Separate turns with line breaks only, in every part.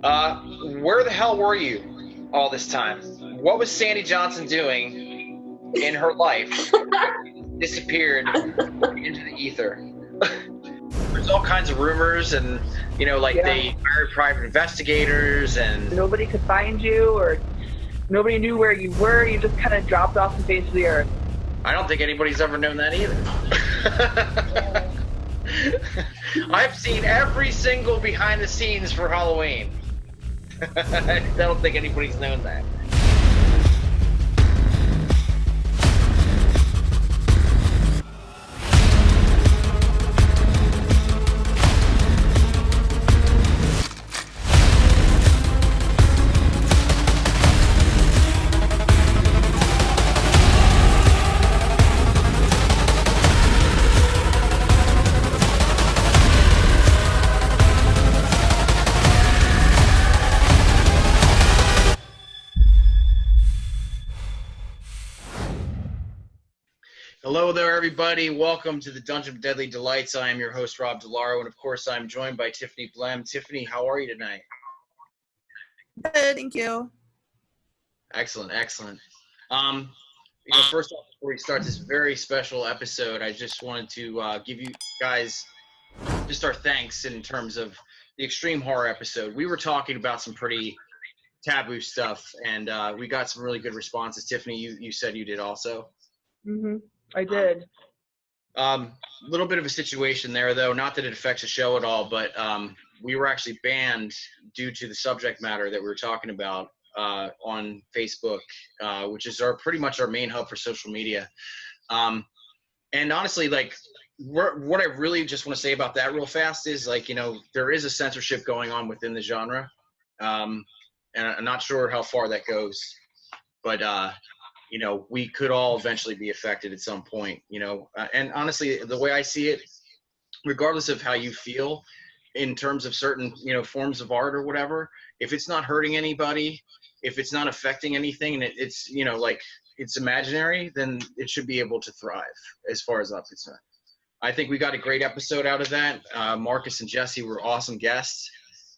Where the hell were you all this time? What was Sandy Johnson doing in her life? Disappeared into the ether. There's all kinds of rumors, and like they hired private investigators, and
nobody could find you, or nobody knew where you were. You just kind of dropped off the face of the earth.
I don't think anybody's ever known that either. I've seen every single behind the scenes for Halloween. I don't think anybody's known that. Hello there, everybody. Welcome to the Dungeon of Deadly Delights. I am your host, Rob DeLaro, and of course, I'm joined by Tiffany Bldg. Tiffany, how are you tonight?
Good, thank you.
Excellent, excellent. First off, before we start this very special episode, I just wanted to give you guys just our thanks in terms of the extreme horror episode. We were talking about some pretty taboo stuff, and we got some really good responses. Tiffany, you said you did also.
Mm-hmm. I did.
Little bit of a situation there, though. Not that it affects the show at all, but we were actually banned due to the subject matter that we were talking about on Facebook, which is pretty much our main hub for social media. And honestly, what I really just want to say about that real fast is, there is a censorship going on within the genre, and I'm not sure how far that goes, but we could all eventually be affected at some point, and honestly, the way I see it, regardless of how you feel in terms of certain, forms of art or whatever, if it's not hurting anybody, if it's not affecting anything, and it's, it's imaginary, then it should be able to thrive as far as I'm concerned. I think we got a great episode out of that. Marcus and Jesse were awesome guests.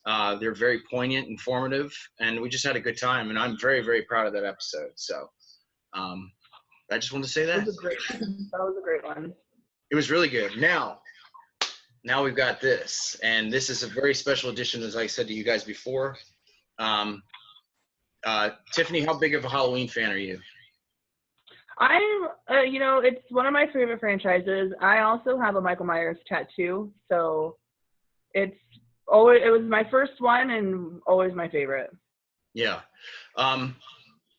They're very poignant, informative, and we just had a good time, and I'm very, very proud of that episode. So I just wanted to say that.
That was a great one.
It was really good. Now we've got this, and this is a very special edition, as I said to you guys before. Tiffany, how big of a Halloween fan are you?
I'm, it's one of my favorite franchises. I also have a Michael Myers tattoo, so it was my first one and always my favorite. Yeah.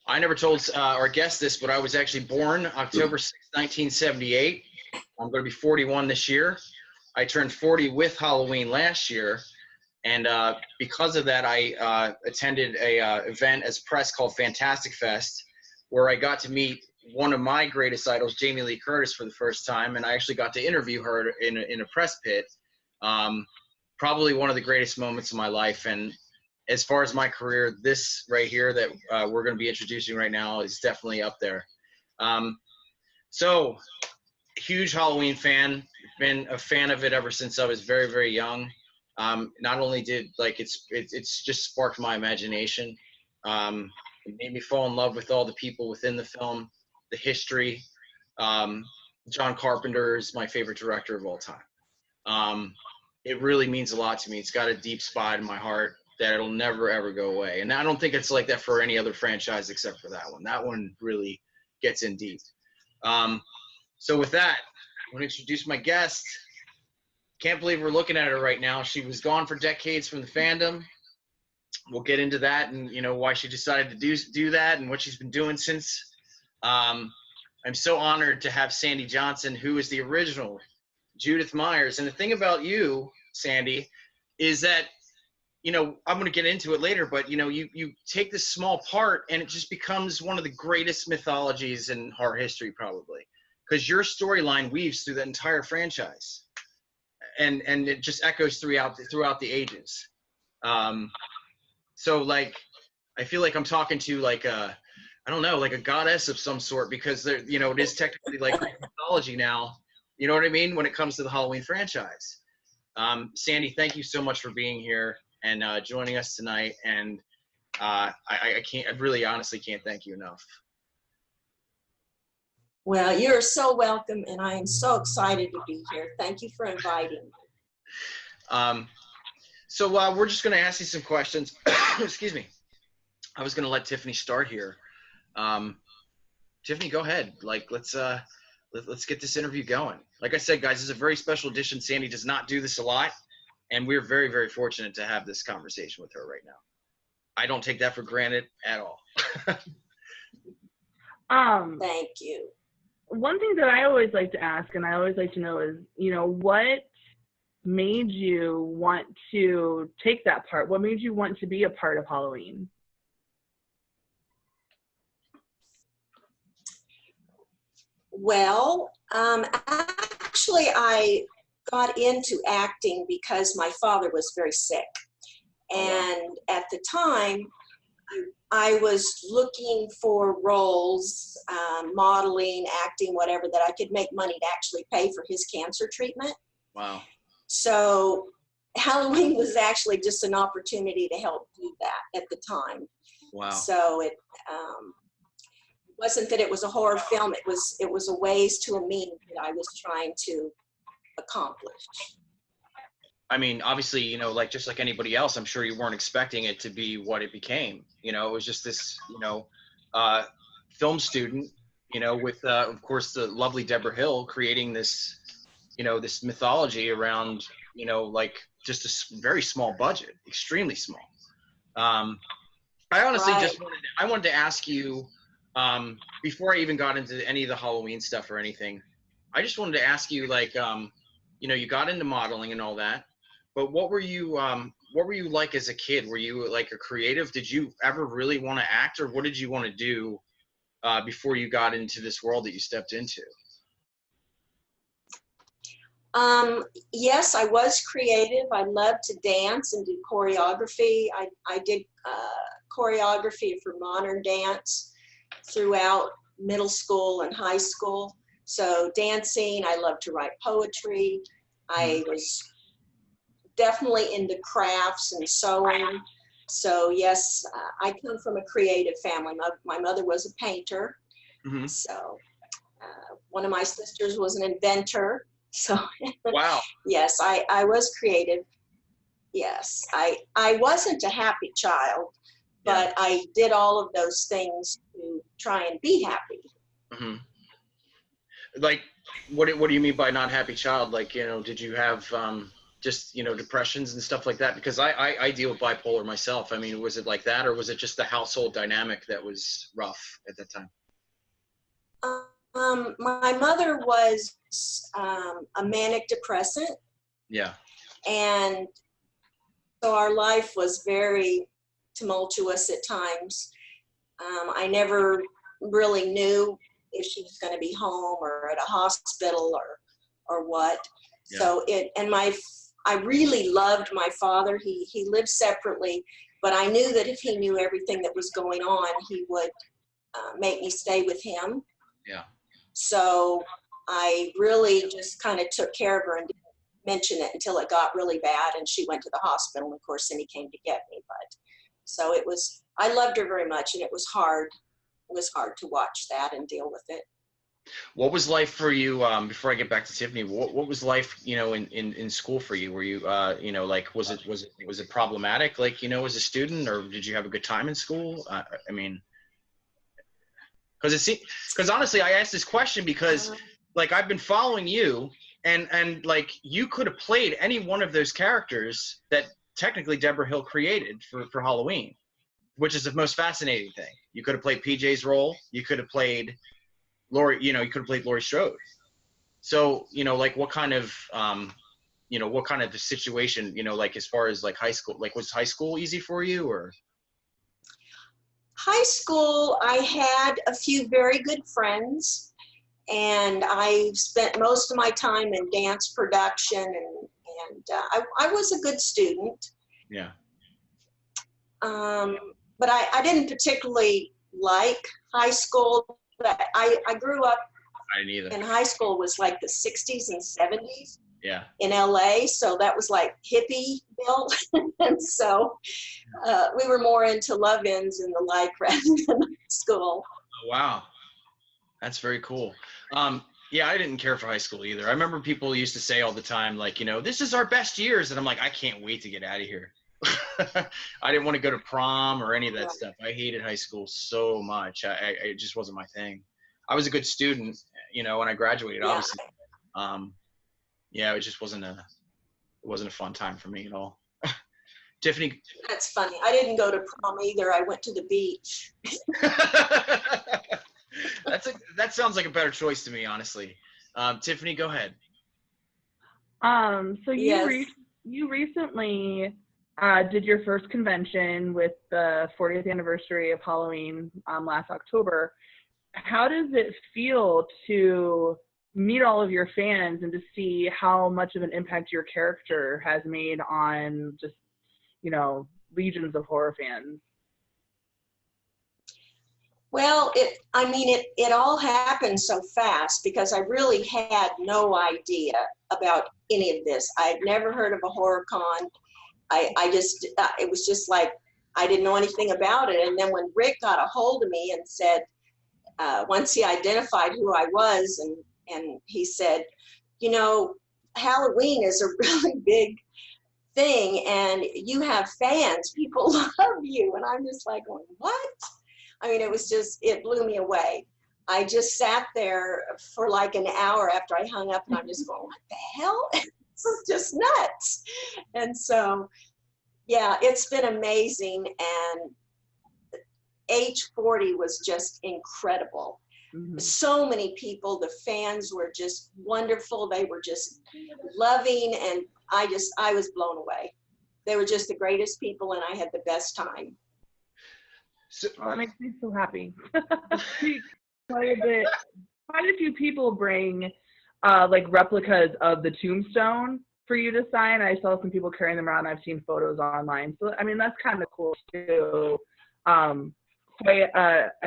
I never told our guest this, but I was actually born October 6, 1978. I'm going to be 41 this year. I turned 40 with Halloween last year, and because of that, I attended a event as press called Fantastic Fest, where I got to meet one of my greatest idols, Jamie Lee Curtis, for the first time, and I actually got to interview her in a press pit. Probably one of the greatest moments of my life, and as far as my career, this right here that we're going to be introducing right now is definitely up there. So, huge Halloween fan. Been a fan of it ever since I was very, very young. Not only did it's just sparked my imagination. It made me fall in love with all the people within the film, the history. John Carpenter is my favorite director of all time. It really means a lot to me. It's got a deep spot in my heart that it'll never, ever go away. And I don't think it's like that for any other franchise except for that one. That one really gets in deep. So with that, I want to introduce my guest. Can't believe we're looking at her right now. She was gone for decades from the fandom. We'll get into that and, why she decided to do that and what she's been doing since. I'm so honored to have Sandy Johnson, who is the original Judith Myers. And the thing about you, Sandy, is that I'm going to get into it later, but, you take this small part and it just becomes one of the greatest mythologies in horror history, probably, because your storyline weaves through the entire franchise, and it just echoes throughout the ages. So, I feel like I'm talking to, a goddess of some sort, because there, it is technically like mythology now, you know what I mean, when it comes to the Halloween franchise. Sandy, thank you so much for being here. and joining us tonight. And I really honestly can't thank you enough.
Well, you're so welcome, and I am so excited to be here. Thank you for inviting me.
So we're just going to ask you some questions. Excuse me. I was going to let Tiffany start here. Tiffany, go ahead. Like, let's get this interview going. Like I said, guys, this is a very special edition. Sandy does not do this a lot, and we're very, very fortunate to have this conversation with her right now. I don't take that for granted at all.
Thank you.
One thing that I always like to ask, and I always like to know, is, you know, what made you want to take that part? What made you want to be a part of Halloween?
Well, actually, I got into acting because my father was very sick. And at the time, I was looking for roles, modeling, acting, whatever, that I could make money to actually pay for his cancer treatment.
Wow.
So Halloween was actually just an opportunity to help do that at the time.
Wow.
So it wasn't that it was a horror film. It was a ways to a means that I was trying to accomplish.
I mean, obviously, you know, like just like anybody else, I'm sure you weren't expecting it to be what it became. You know, it was just this, you know, film student, you know, with, of course, the lovely Deborah Hill creating this, you know, this mythology around, you know, like just a very small budget, extremely small. I honestly just wanted to ask you, before I even got into any of the Halloween stuff or anything, I just wanted to ask you, like, you know, you got into modeling and all that. But what were you like as a kid? Were you like a creative? Did you ever really want to act, or what did you want to do before you got into this world that you stepped into?
Yes, I was creative. I loved to dance and do choreography. I did choreography for modern dance throughout middle school and high school. So dancing, I loved to write poetry. I was definitely into crafts and sewing. So yes, I come from a creative family. My mother was a painter. Mm-hmm. So one of my sisters was an inventor. So
wow.
Yes, I was creative. Yes, I wasn't a happy child, but I did all of those things to try and be happy.
Mm-hmm. Like, what do you mean by not happy child? Like, you know, did you have just, you know, depressions and stuff like that? Because I deal with bipolar myself. I mean, was it like that, or was it just the household dynamic that was rough at that time?
My mother was a manic depressant.
Yeah. And
so our life was very tumultuous at times. I never really knew if she was going to be home or at a hospital or what. Yeah. So I really loved my father. He lived separately, but I knew that if he knew everything that was going on, he would make me stay with him.
Yeah.
So I really just kind of took care of her and didn't mention it until it got really bad and she went to the hospital. And of course, then he came to get me. But so I loved her very much, and it was hard. It was hard to watch that and deal with it.
What was life for you, before I get back to Tiffany, what was life, you know, in school for you? Were you, you know, like, was it problematic, like, you know, as a student, or did you have a good time in school? I mean, because honestly, I asked this question because, like, I've been following you, and like, you could have played any one of those characters that technically Deborah Hill created for Halloween, which is the most fascinating thing. You could have played PJ's role. You could have played Laurie, you know, you could have played Laurie Strode. So, you know, like, what kind of, you know, what kind of the situation, you know, like, as far as like high school, like, was high school easy for you, or?
High school, I had a few very good friends, and I spent most of my time in dance production, and I was a good student.
Yeah.
But I didn't particularly like high school. But I grew up.
I didn't either.
And high school was like the 60s and 70s. in LA. So that was like Hippieville. And so we were more into love-ins and the like rather than school.
Oh, wow. That's very cool. Yeah, I didn't care for high school either. I remember people used to say all the time, like, this is our best years. And I'm like, I can't wait to get out of here. I didn't want to go to prom or any of that stuff. I hated high school so much. It just wasn't my thing. I was a good student, when I graduated, obviously. Yeah, it just wasn't a fun time for me at all. Tiffany.
That's funny. I didn't go to prom either. I went to the beach.
That sounds like a better choice to me, honestly. Tiffany, go ahead.
So you recently did your first convention with the 40th anniversary of Halloween last October. How does it feel to meet all of your fans and to see how much of an impact your character has made on just, legions of horror fans?
Well, it all happened so fast because I really had no idea about any of this. I had never heard of a horror con. It was just like, I didn't know anything about it. And then when Rick got a hold of me and said, once he identified who I was, and he said, Halloween is a really big thing and you have fans, people love you. And I'm just like going, what? I mean, it blew me away. I just sat there for like an hour after I hung up and I'm just going, what the hell? This is just nuts. And so, yeah, it's been amazing. And age 40 was just incredible. Mm-hmm. So many people, the fans were just wonderful. They were just loving. And I was blown away. They were just the greatest people and I had the best time.
So, that makes me so happy. Quite a few people bring like replicas of the tombstone for you to sign. I saw some people carrying them around. I've seen photos online. So I mean, that's kind of cool too. I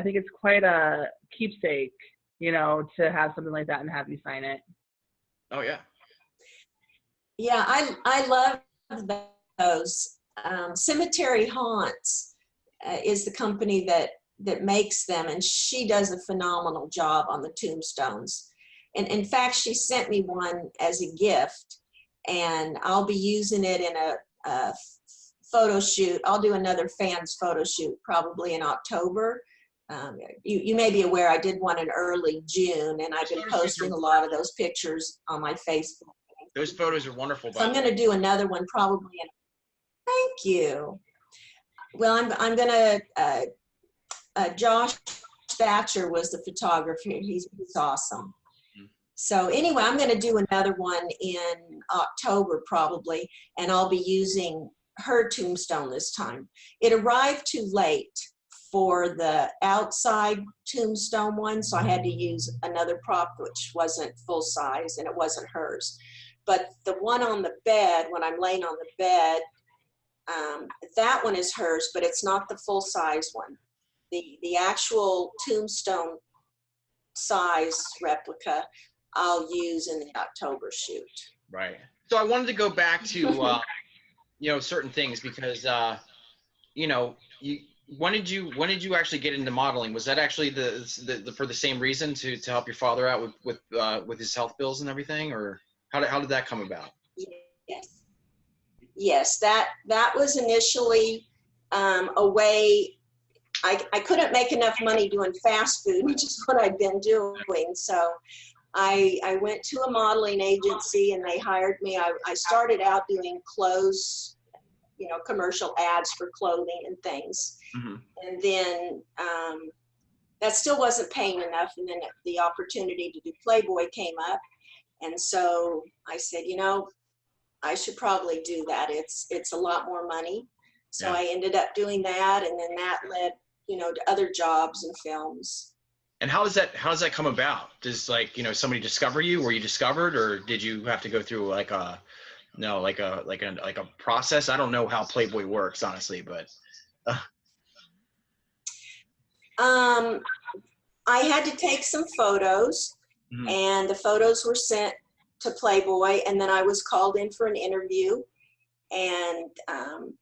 think it's quite a keepsake, to have something like that and have you sign it.
Oh yeah.
Yeah, I love those. Cemetery Haunts is the company that makes them, and she does a phenomenal job on the tombstones. And in fact, she sent me one as a gift, and I'll be using it in a photo shoot. I'll do another fans photo shoot probably in October. You may be aware I did one in early June, and I've been posting a lot of those pictures on my Facebook.
Those photos are wonderful.
So I'm going to do another one probably. Thank you. Well, I'm going to, Josh Thatcher was the photographer. He's awesome. Mm-hmm. So anyway, I'm going to do another one in October probably, and I'll be using her tombstone this time. It arrived too late for the outside tombstone one, so I had to use another prop, which wasn't full size, and it wasn't hers. But the one on the bed, when I'm laying on the bed, that one is hers, but it's not the full size one. The actual tombstone size replica I'll use in the October shoot.
Right. So I wanted to go back to certain things because when did you actually get into modeling? Was that actually the for the same reason to help your father out with his health bills and everything, or how did that come about?
Yes, that was initially a way. I couldn't make enough money doing fast food, which is what I'd been doing. So I went to a modeling agency and they hired me. I started out doing clothes, commercial ads for clothing and things. Mm-hmm. And then that still wasn't paying enough. And then the opportunity to do Playboy came up. And so I said, I should probably do that. It's a lot more money. So yeah. I ended up doing that, and then that led, to other jobs and films.
And how does that come about? Does somebody discover you? Were you discovered, or did you have to go through like a process? I don't know how Playboy works, honestly, but
I had to take some photos, mm-hmm. and the photos were sent to Playboy, and then I was called in for an interview, and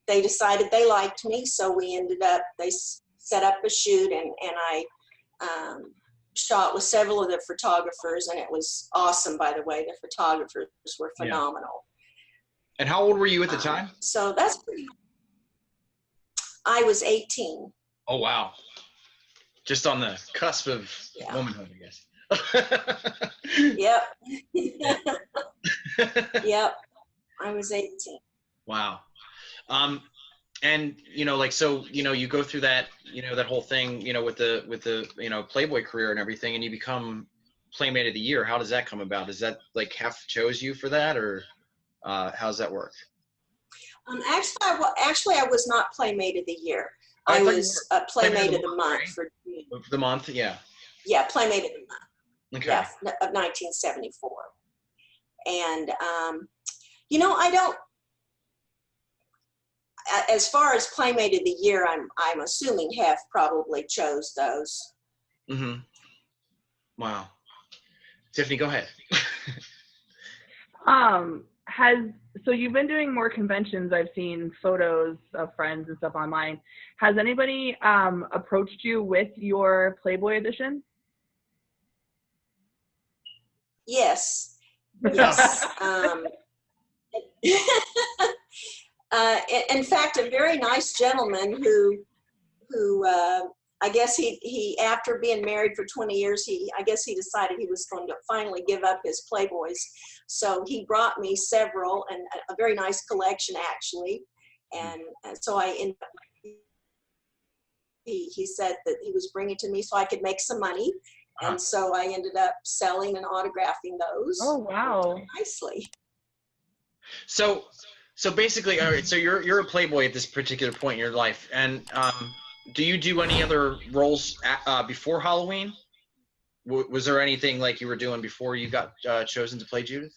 they decided they liked me, so they set up a shoot, and I shot with several of the photographers, and it was awesome, by the way. The photographers were phenomenal.
And how old were you at the time?
So that's I was 18.
Oh, wow. Just on the cusp of womanhood, I guess.
Yep. Yep. I was 18.
Wow. And, you know, like, so, you know, you go through that, you know, that whole thing, you know, with the, you know, Playboy career and everything, and you become Playmate of the Year. How does that come about? Is that like half chose you for that, or how's that work?
Actually, I was not Playmate of the Year. I was a Playmate of the Month for
the month. Yeah.
Yeah, Playmate of the Month.
Okay.
Yeah, of 1974. And you know, I don't. As far as Playmate of the Year, I'm assuming Hef probably chose those.
Mm-hmm. Wow. Tiffany, go ahead.
So you've been doing more conventions. I've seen photos of friends and stuff online. Has anybody approached you with your Playboy edition?
Yes. Yes. In fact, a very nice gentleman who I guess he after being married for 20 years, I guess he decided he was going to finally give up his Playboys. So he brought me several, and a very nice collection actually. And so I ended up, he said that he was bringing to me so I could make some money. And so I ended up selling and autographing those.
Oh, wow.
Nicely.
So basically, all right, so you're a Playboy at this particular point in your life, and do you do any other roles before Halloween? Was there anything like you were doing before you got chosen to play Judith?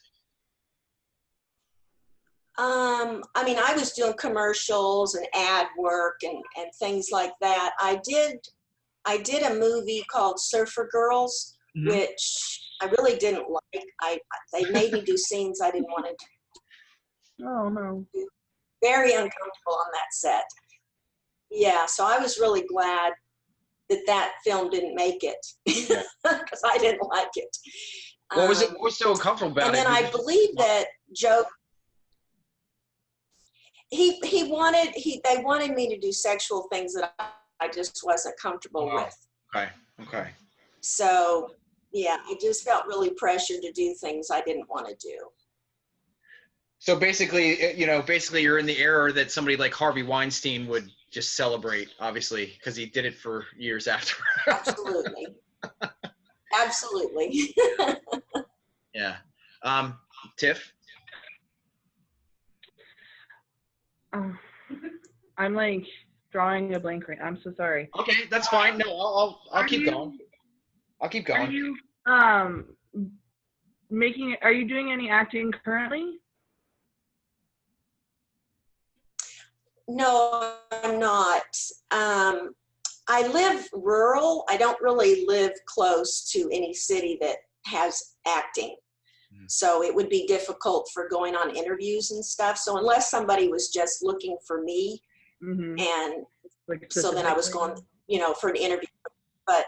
I mean, I was doing commercials and ad work and things like that. I did a movie called Surfer Girls,
Mm-hmm.
which I really didn't like. They made me do scenes I didn't want to do.
Oh, no.
Very uncomfortable on that set. Yeah, so I was really glad that film didn't make it because I didn't like it.
What was so uncomfortable about it?
And then I believe that Joe, they wanted me to do sexual things that I just wasn't comfortable with.
Okay.
So yeah, I just felt really pressured to do things I didn't want to do.
So basically, you're in the era that somebody like Harvey Weinstein would just celebrate, obviously, because he did it for years after.
Absolutely. Absolutely.
Yeah. Tiff?
I'm like drawing a blank right now. I'm so sorry.
Okay, that's fine. No, I'll keep going. I'll keep going.
Are you are you doing any acting currently?
No, I'm not. I live rural. I don't really live close to any city that has acting. So it would be difficult for going on interviews and stuff. So unless somebody was just looking for me, and so then I was going, for an interview. But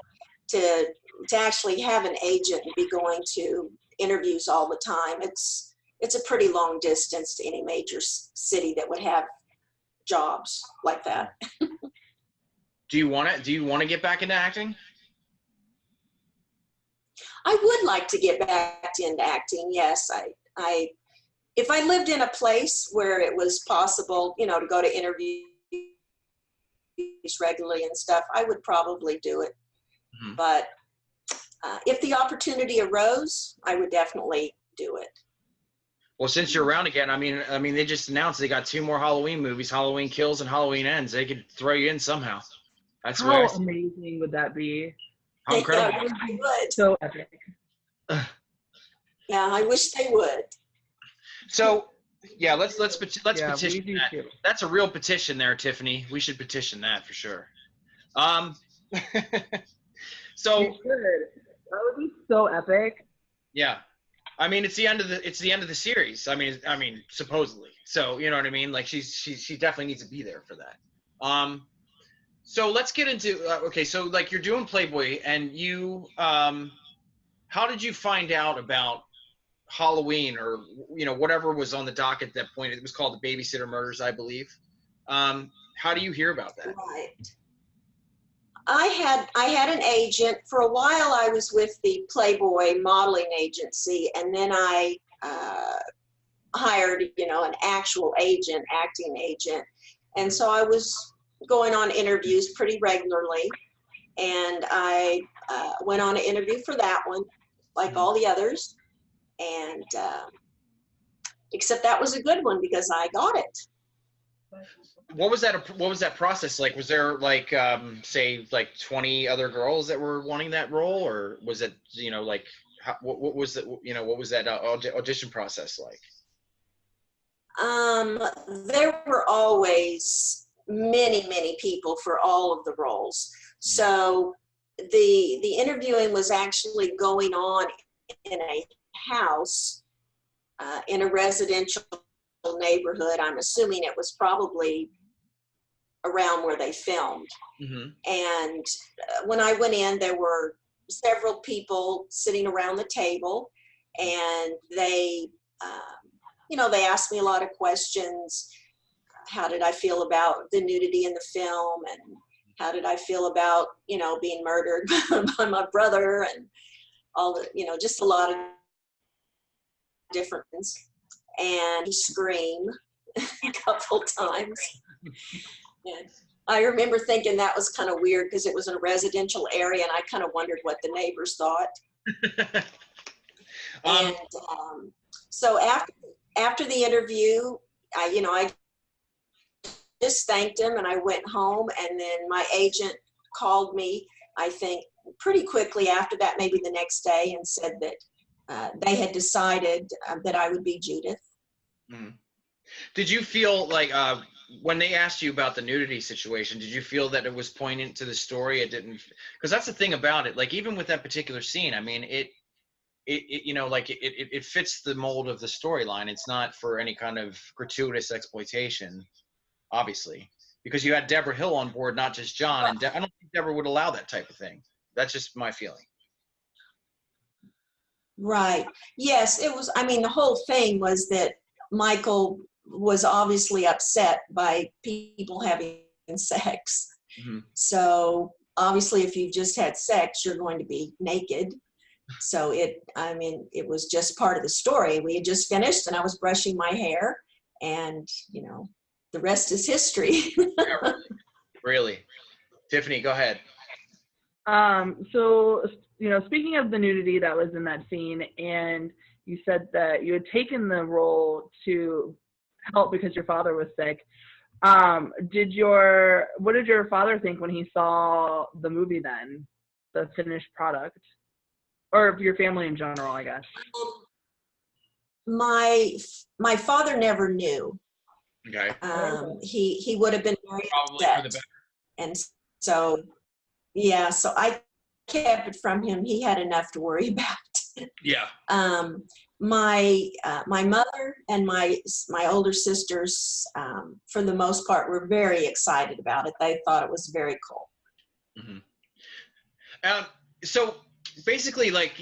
to actually have an agent and be going to interviews all the time, it's a pretty long distance to any major city that would have jobs like that.
Do you want to get back into acting?
I would like to get back into acting. Yes, I if I lived in a place where it was possible, to go to interviews regularly and stuff, I would probably do it. Mm-hmm. But if the opportunity arose, I would definitely do it.
Well, since you're around again, I mean, they just announced they got 2 more Halloween movies, Halloween Kills and Halloween Ends. They could throw you in somehow. That's
how amazing would that be?
How incredible!
Yeah, I would.
So epic.
Yeah, I wish they would.
So, yeah, let's petition that.
Too.
That's a real petition there, Tiffany. We should petition that for sure. So
you should. That would be so epic.
Yeah. I mean, it's the end of the series. I mean, supposedly. So you know what I mean? Like she definitely needs to be there for that. So let's get into okay. So like you're doing Playboy, and you how did you find out about Halloween, or whatever was on the docket at that point? It was called the Babysitter Murders, I believe. How do you hear about that?
Right. I had an agent. For a while I was with the Playboy modeling agency, and then I hired an actual agent, acting agent. And so I was going on interviews pretty regularly, and I went on an interview for that one, like all the others, and except that was a good one because I got it.
What was that process like? Was there like say like 20 other girls that were wanting that role, or was it like what was it, what was that audition process like?
There were always many people for all of the roles. So the interviewing was actually going on in a house in a residential neighborhood. I'm assuming it was probably around where they filmed.
Mm-hmm.
And when I went in, there were several people sitting around the table, and they they asked me a lot of questions. How did I feel about the nudity in the film, and how did I feel about being murdered by my brother, and all the just a lot of different things. And he screamed a couple times. And I remember thinking that was kind of weird because it was in a residential area, and I kind of wondered what the neighbors thought. And so after the interview, I just thanked him, and I went home, and then my agent called me, I think pretty quickly after that, maybe the next day, and said that they had decided that I would be Judith.
Mm-hmm. Did you feel like when they asked you about the nudity situation, did you feel that it was poignant to the story? It didn't, because that's the thing about it. Like even with that particular scene, I mean, it fits the mold of the storyline. It's not for any kind of gratuitous exploitation, obviously, because you had Deborah Hill on board, not just John. And I don't think Deborah would allow that type of thing. That's just my feeling.
Right. Yes, it was. I mean, the whole thing was that Michael was obviously upset by people having sex.
Mm-hmm.
So obviously, if you've just had sex, you're going to be naked. So it was just part of the story. We had just finished, and I was brushing my hair, and the rest is history.
Yeah, really. Tiffany, go ahead.
So speaking of the nudity that was in that scene, and you said that you had taken the role to help because your father was sick. What did your father think when he saw the movie then, the finished product? Or your family in general, I guess.
My father never knew.
Okay.
He would have been very
probably
upset.
for the better.
And so, yeah, so I kept it from him. He had enough to worry about.
Yeah.
My mother and my older sisters, for the most part, were very excited about it. They thought it was very cool.
Mm-hmm. So basically, like,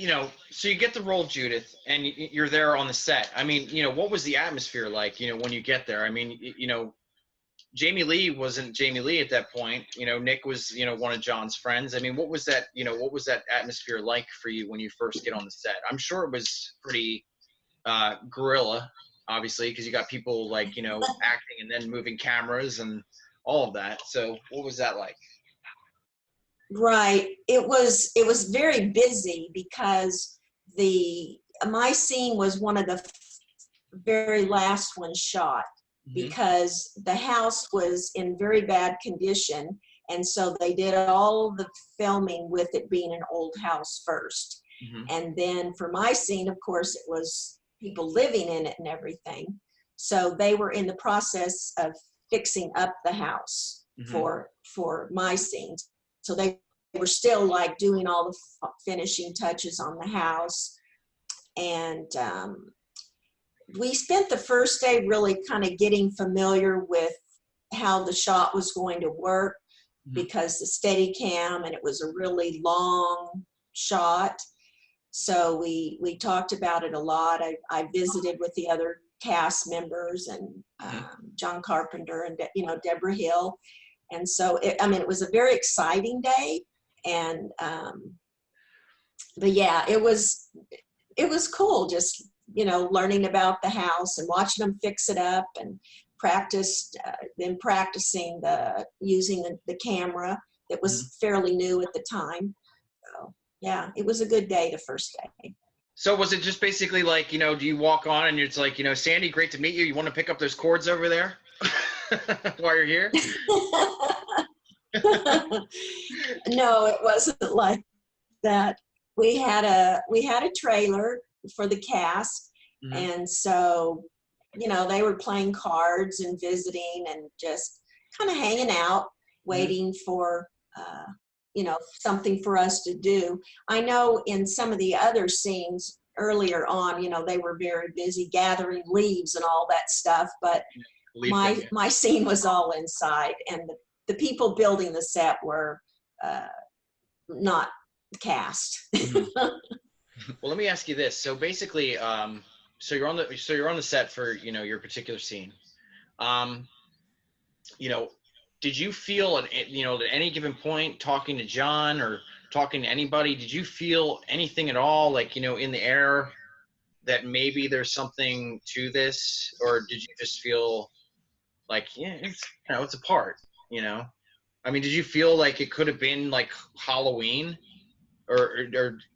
so you get the role of Judith, and you're there on the set. I mean, what was the atmosphere like, when you get there? I mean, Jamie Lee wasn't Jamie Lee at that point. Nick was, one of John's friends. I mean, what was that atmosphere like for you when you first get on the set? I'm sure it was pretty guerrilla, obviously, because you got people like, acting and then moving cameras and all of that. So what was that like?
Right. It was very busy because my scene was one of the very last ones shot. Mm-hmm. Because the house was in very bad condition, and so they did all the filming with it being an old house first. Mm-hmm. And then for my scene, of course, it was people living in it and everything. So they were in the process of fixing up the house. Mm-hmm. for my scenes. So they were still like doing all the finishing touches on the house. And we spent the first day really kind of getting familiar with how the shot was going to work, because the Steadicam, and it was a really long shot. So we talked about it a lot. I visited with the other cast members and John Carpenter and Deborah Hill. And so it was a very exciting day. And but yeah, it was cool just learning about the house and watching them fix it up, and practicing using the camera that was fairly new at the time. So yeah, it was a good day the first day.
So was it just basically like, do you walk on and it's like, Sandy, great to meet you. You want to pick up those cords over there while you're here?
No, it wasn't like that. We had a trailer for the cast, and so they were playing cards and visiting and just kind of hanging out, waiting for something for us to do. I know in some of the other scenes earlier on, they were very busy gathering leaves and all that stuff, but my scene was all inside, and the people building the set were not cast.
Well, let me ask you this. So basically, so you're on the set for your particular scene. Did you feel at any given point, talking to John or talking to anybody, did you feel anything at all, like in the air, that maybe there's something to this, or did you just feel like it's a part? I mean, did you feel like it could have been like Halloween, or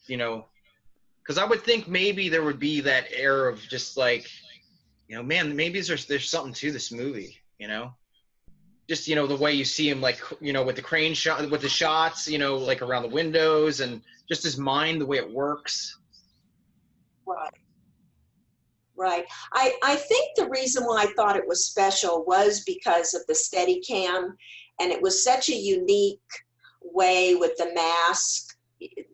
because I would think maybe there would be that air of just like, man, maybe there's something to this movie, just, the way you see him, like, with the crane shot, with the shots, like around the windows, and just his mind, the way it works.
Right. I think the reason why I thought it was special was because of the Steadicam, and it was such a unique way with the mask,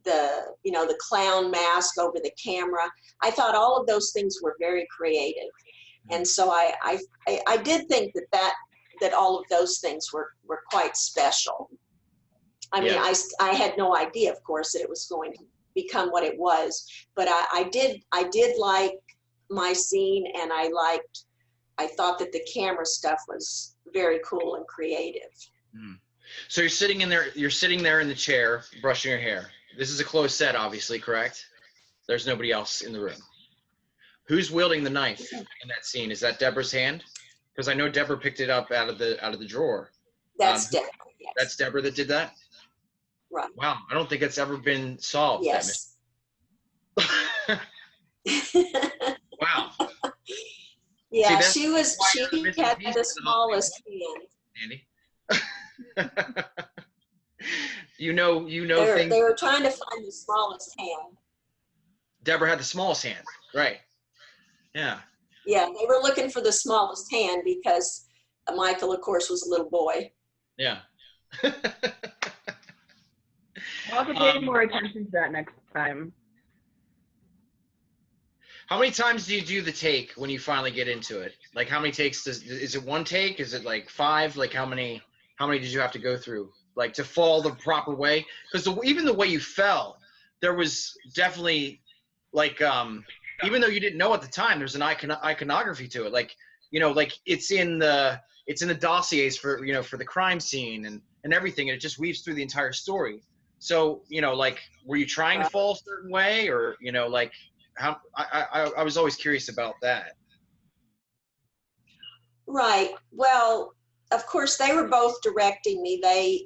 the clown mask over the camera. I thought all of those things were very creative. And so I did think that all of those things were quite special. I mean, I had no idea, of course, that it was going to become what it was, but I did like my scene, and I thought that the camera stuff was very cool and creative.
So you're sitting there in the chair, brushing your hair. This is a closed set, obviously, correct? There's nobody else in the room. Who's wielding the knife in that scene? Is that Deborah's hand? Because I know Deborah picked it up out of the drawer.
That's Deborah. Yes.
That's Deborah that did that?
Right.
Wow, I don't think it's ever been solved.
Yes.
Wow.
Yeah,
See,
she had the smallest hand.
Andy.
They were trying to find the smallest hand.
Deborah had the smallest hand, right? Yeah.
Yeah, they were looking for the smallest hand because Michael, of course, was a little boy.
Yeah.
I'll have to pay more attention to that next time.
How many times do you do the take when you finally get into it? Like, how many takes is it one take? Is it like 5? Like, how many did you have to go through, like, to fall the proper way? Because even the way you fell, there was definitely, like, even though you didn't know at the time, there's an iconography to it. Like, like it's in the dossiers for the crime scene and everything, and it just weaves through the entire story. So, like, were you trying to fall a certain way, or like, how? I was always curious about that.
Right. Well, of course, they were both directing me. They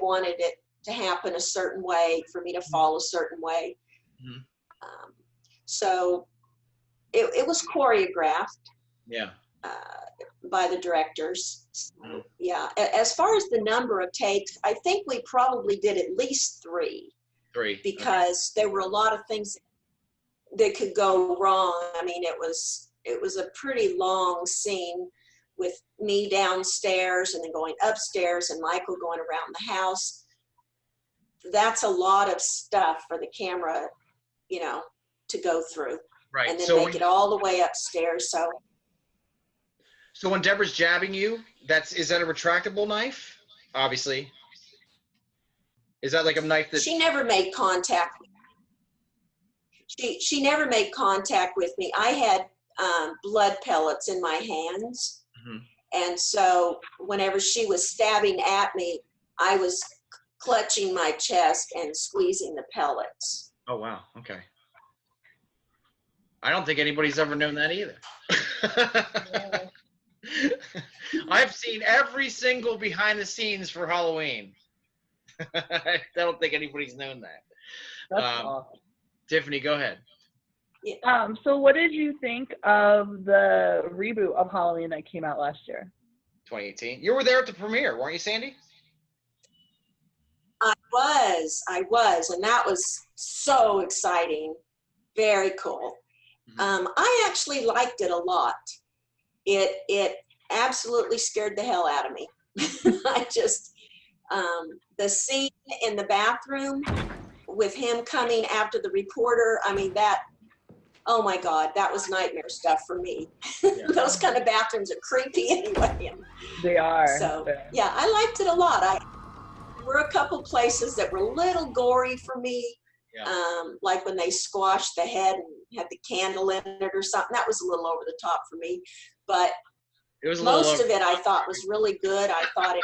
wanted it to happen a certain way, for me to fall a certain way.
Mm-hmm.
So it was choreographed.
Yeah.
By the directors. So, yeah. As far as the number of takes, I think we probably did at least 3.
3.
Because there were a lot of things that could go wrong. I mean, it was a pretty long scene with me downstairs and then going upstairs and Michael going around the house. That's a lot of stuff for the camera, to go through.
Right.
and then
So
make it all the way upstairs.
so when Deborah's jabbing you, is that a retractable knife? Obviously. Is that like a knife that
She never made contact. She never made contact with me. I had blood pellets in my hands.
Mhm.
And so whenever she was stabbing at me, I was clutching my chest and squeezing the pellets.
Oh wow, okay. I don't think anybody's ever known that either. I've seen every single behind the scenes for Halloween. I don't think anybody's known that.
That's awesome.
Tiffany, go ahead.
So what did you think of the reboot of Halloween that came out last year?
2018. You were there at the premiere, weren't you, Sandy?
I was, and that was so exciting. Very cool. I actually liked it a lot. It absolutely scared the hell out of me. I just, the scene in the bathroom with him coming after the reporter, I mean, oh my God, that was nightmare stuff for me.
Yeah.
Those kind of bathrooms are creepy anyway.
They are.
So, yeah, I liked it a lot. There were a couple places that were a little gory for me. Yeah. Like when they squashed the head and had the candle in it or something. That was a little over the top for me. But most of it I thought was really good. I thought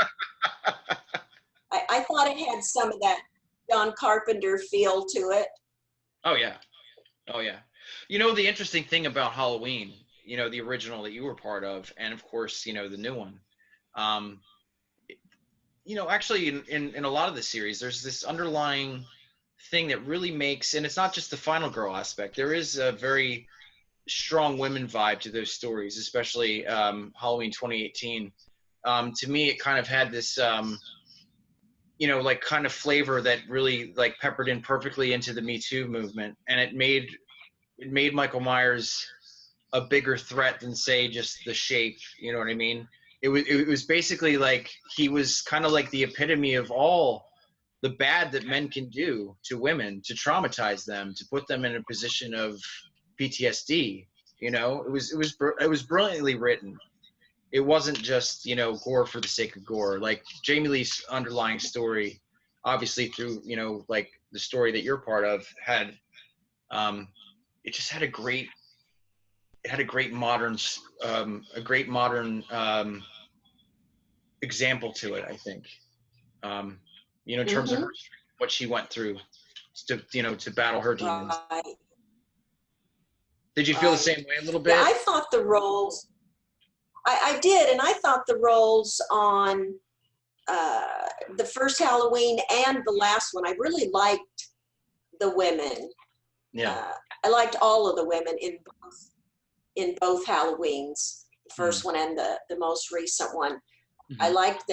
it had some of that John Carpenter feel to it.
Oh yeah. Oh yeah. You know, the interesting thing about Halloween, you know, the original that you were part of, and of course, you know, the new one, you know, actually in a lot of the series, there's this underlying thing that really makes, and it's not just the final girl aspect, there is a very strong women vibe to those stories, especially Halloween 2018. To me, it kind of had this, you know, like kind of flavor that really like peppered in perfectly into the Me Too movement. And it made Michael Myers a bigger threat than, say, just The Shape. You know what I mean? It was basically like he was kind of like the epitome of all the bad that men can do to women, to traumatize them, to put them in a position of PTSD. You know, it was brilliantly written. It wasn't just, you know, gore for the sake of gore. Like Jamie Lee's underlying story, obviously through, you know, like the story that you're part of, had it just had a great modern example to it, I think. You know, in terms of what she went through to, you know, to battle her demons.
Right.
Did you feel the same way a little bit?
Yeah, I thought the roles, I did, and I thought the roles on the first Halloween and the last one, I really liked the women.
Yeah.
I liked all of the women in both Halloweens, the first one and the most recent one. I liked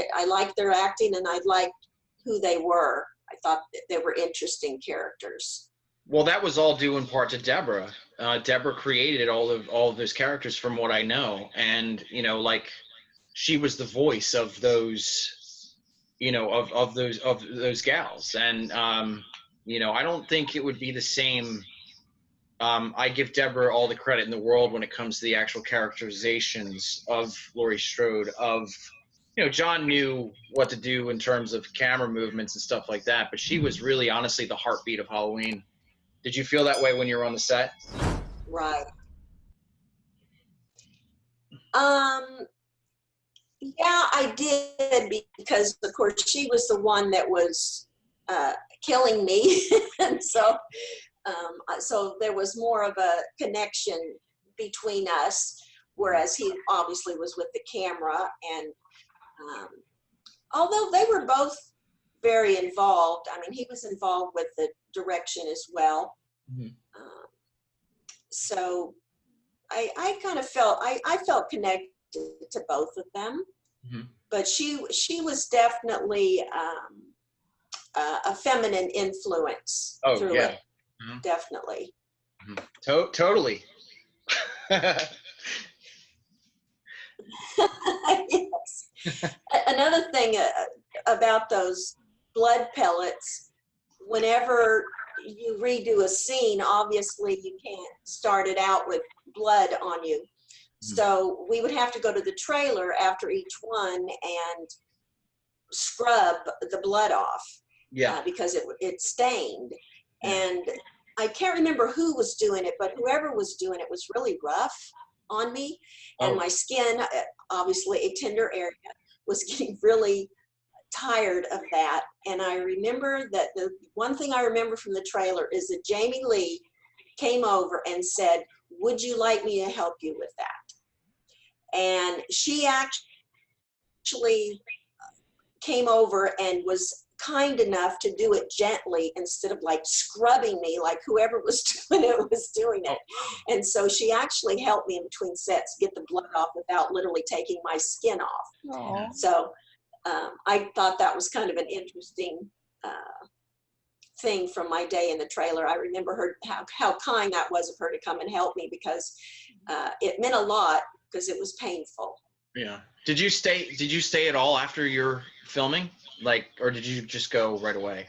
their acting, and I liked who they were. I thought that they were interesting characters.
Well, that was all due in part to Deborah. Deborah created all of those characters, from what I know, and you know, like she was the voice of those, you know, of those gals, and you know, I don't think it would be the same. I give Deborah all the credit in the world when it comes to the actual characterizations of Laurie Strode. Of, you know, John knew what to do in terms of camera movements and stuff like that, but she was really, honestly, the heartbeat of Halloween. Did you feel that way when you were on the set?
Right. Yeah, I did, because of course she was the one that was killing me, and so there was more of a connection between us, whereas he obviously was with the camera. And although they were both very involved, I mean, he was involved with the direction as well. So I kind of felt, I felt connected to both of them, but she was definitely a feminine influence through it. Definitely.
Totally.
Yes. Another thing about those blood pellets, whenever you redo a scene, obviously you can't start it out with blood on you. So we would have to go to the trailer after each one and scrub the blood off.
Yeah.
Because it stained. And I can't remember who was doing it, but whoever was doing it was really rough on me. And my skin, obviously a tender area, was getting really tired of that. And I remember that the one thing I remember from the trailer is that Jamie Lee came over and said, "Would you like me to help you with that?" And she actually came over and was kind enough to do it gently instead of like scrubbing me like whoever was doing it was doing it. And so she actually helped me in between sets get the blood off without literally taking my skin off.
Aww.
So I thought that was kind of an interesting thing from my day in the trailer. I remember her, how kind that was of her to come and help me, because it meant a lot because it was painful.
Yeah. Did you stay at all after your filming? Like, or did you just go right away?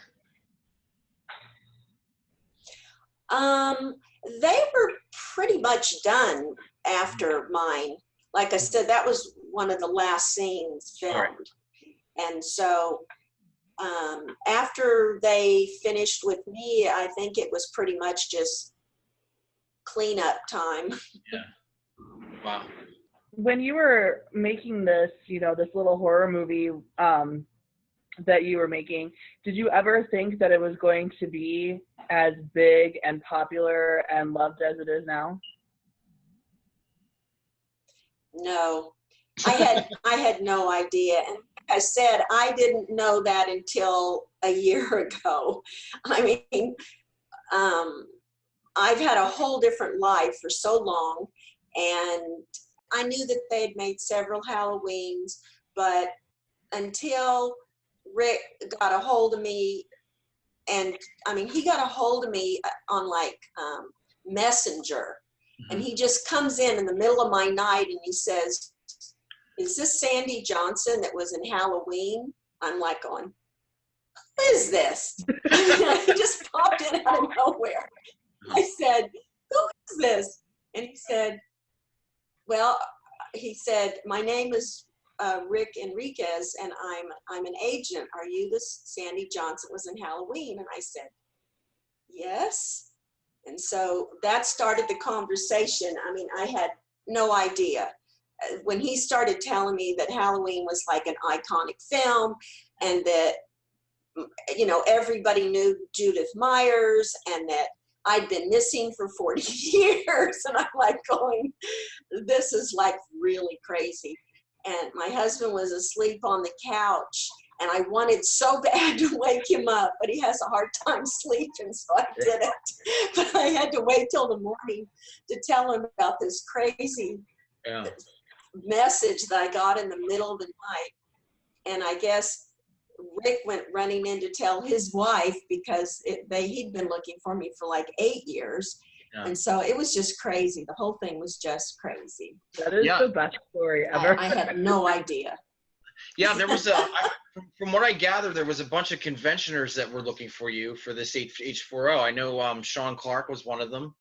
They were pretty much done after mine. Like I said, that was one of the last scenes filmed.
Right.
And so after they finished with me, I think it was pretty much just cleanup time.
Yeah. Wow.
When you were making this, you know, this little horror movie that you were making, did you ever think that it was going to be as big and popular and loved as it is now?
No, I had no idea. And like I said, I didn't know that until a year ago. I mean, I've had a whole different life for so long, and I knew that they had made several Halloweens, but until Rick got a hold of me, and I mean, he got a hold of me on like Messenger, and he just comes in the middle of my night and he says, "Is this Sandy Johnson that was in Halloween?" I'm like going, "Who is this?" He just popped in out of nowhere. I said, "Who is this?" And he said, "Well," he said, "my name is Rick Enriquez, and I'm an agent. Are you this Sandy Johnson was in Halloween?" And I said, "Yes." And so that started the conversation. I mean, I had no idea. When he started telling me that Halloween was like an iconic film, and that, you know, everybody knew Judith Myers, and that I'd been missing for 40 years, and I'm like going, this is like really crazy. And my husband was asleep on the couch, and I wanted so bad to wake him up, but he has a hard time sleeping, so I didn't. But I had to wait till the morning to tell him about this crazy message that I got in the middle of the night. And I guess Rick went running in to tell his wife, because he'd been looking for me for like 8 years. Yeah. And so it was just crazy. The whole thing was just crazy.
That is the best story ever.
I had no idea.
Yeah, there was from what I gather, there was a bunch of conventioners that were looking for you for this H4O. I know Sean Clark was one of them.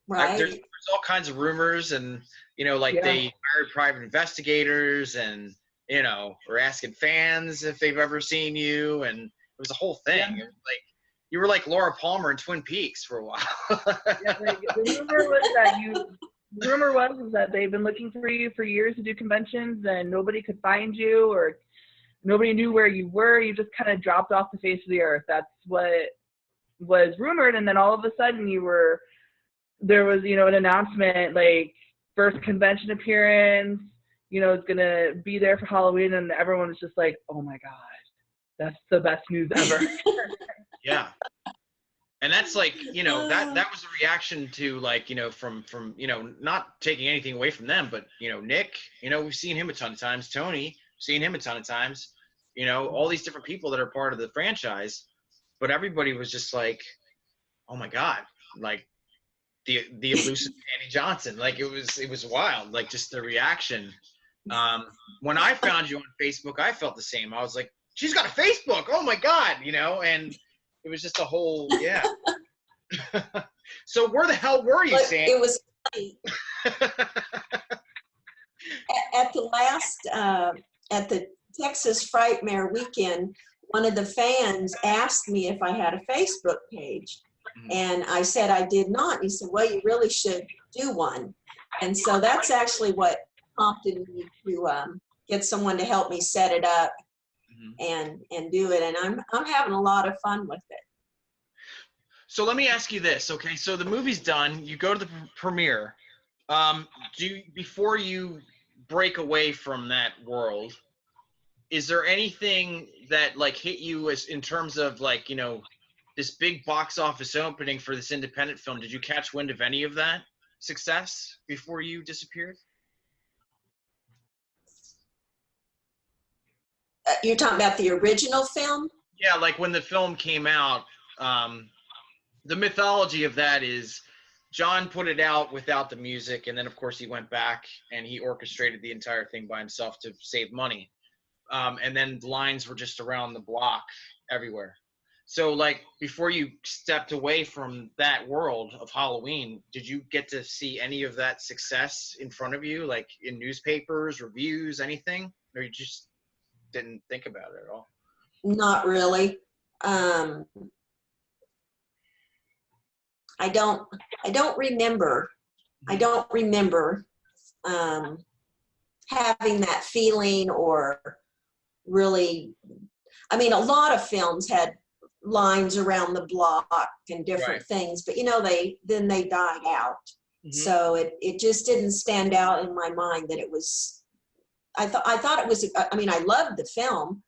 Right.
There's all kinds of rumors, and, you know, like they hired private investigators, and, you know, were asking fans if they've ever seen you, and it was a whole thing. Yeah. It was like, you were like Laura Palmer in Twin Peaks for a while.
The rumor was that they've been looking for you for years to do conventions, and nobody could find you, or nobody knew where you were. You just kind of dropped off the face of the earth. That's what was rumored. And then all of a sudden there was, you know, an announcement, like, first convention appearance, you know, it's going to be there for Halloween. And everyone was just like, oh my God, that's the best news ever.
Yeah. And that's like, you know, that was a reaction to, like, you know, from, you know, not taking anything away from them, but, you know, Nick, you know, we've seen him a ton of times. Tony, seen him a ton of times, you know, all these different people that are part of the franchise, but everybody was just like, oh my God, like the elusive Sandy Johnson. Like it was wild. Like just the reaction. When I found you on Facebook, I felt the same. I was like, she's got a Facebook. Oh my God. You know, and It was just a whole, yeah. So where the hell were you,
But
Sam?
it was funny. At the last, at the Texas Frightmare weekend, one of the fans asked me if I had a Facebook page. And I said I did not. And he said, well, you really should do one. And so that's actually what prompted me to get someone to help me set it up and do it. And I'm having a lot of fun with it.
So let me ask you this, okay? So the movie's done. You go to the premiere. Before you break away from that world, is there anything that like hit you as in terms of like, you know, this big box office opening for this independent film? Did you catch wind of any of that success before you disappeared?
You're talking about the original film?
Yeah, like when the film came out, the mythology of that is John put it out without the music, and then of course he went back and he orchestrated the entire thing by himself to save money. And then the lines were just around the block everywhere. So like before you stepped away from that world of Halloween, did you get to see any of that success in front of you, like in newspapers, reviews, anything? Or you just didn't think about it at all?
Not really. I don't remember. I don't remember having that feeling or really. I mean, a lot of films had lines around the block and different things, but you know, they died out. So it just didn't stand out in my mind that it was. I thought it was. I mean, I loved the film,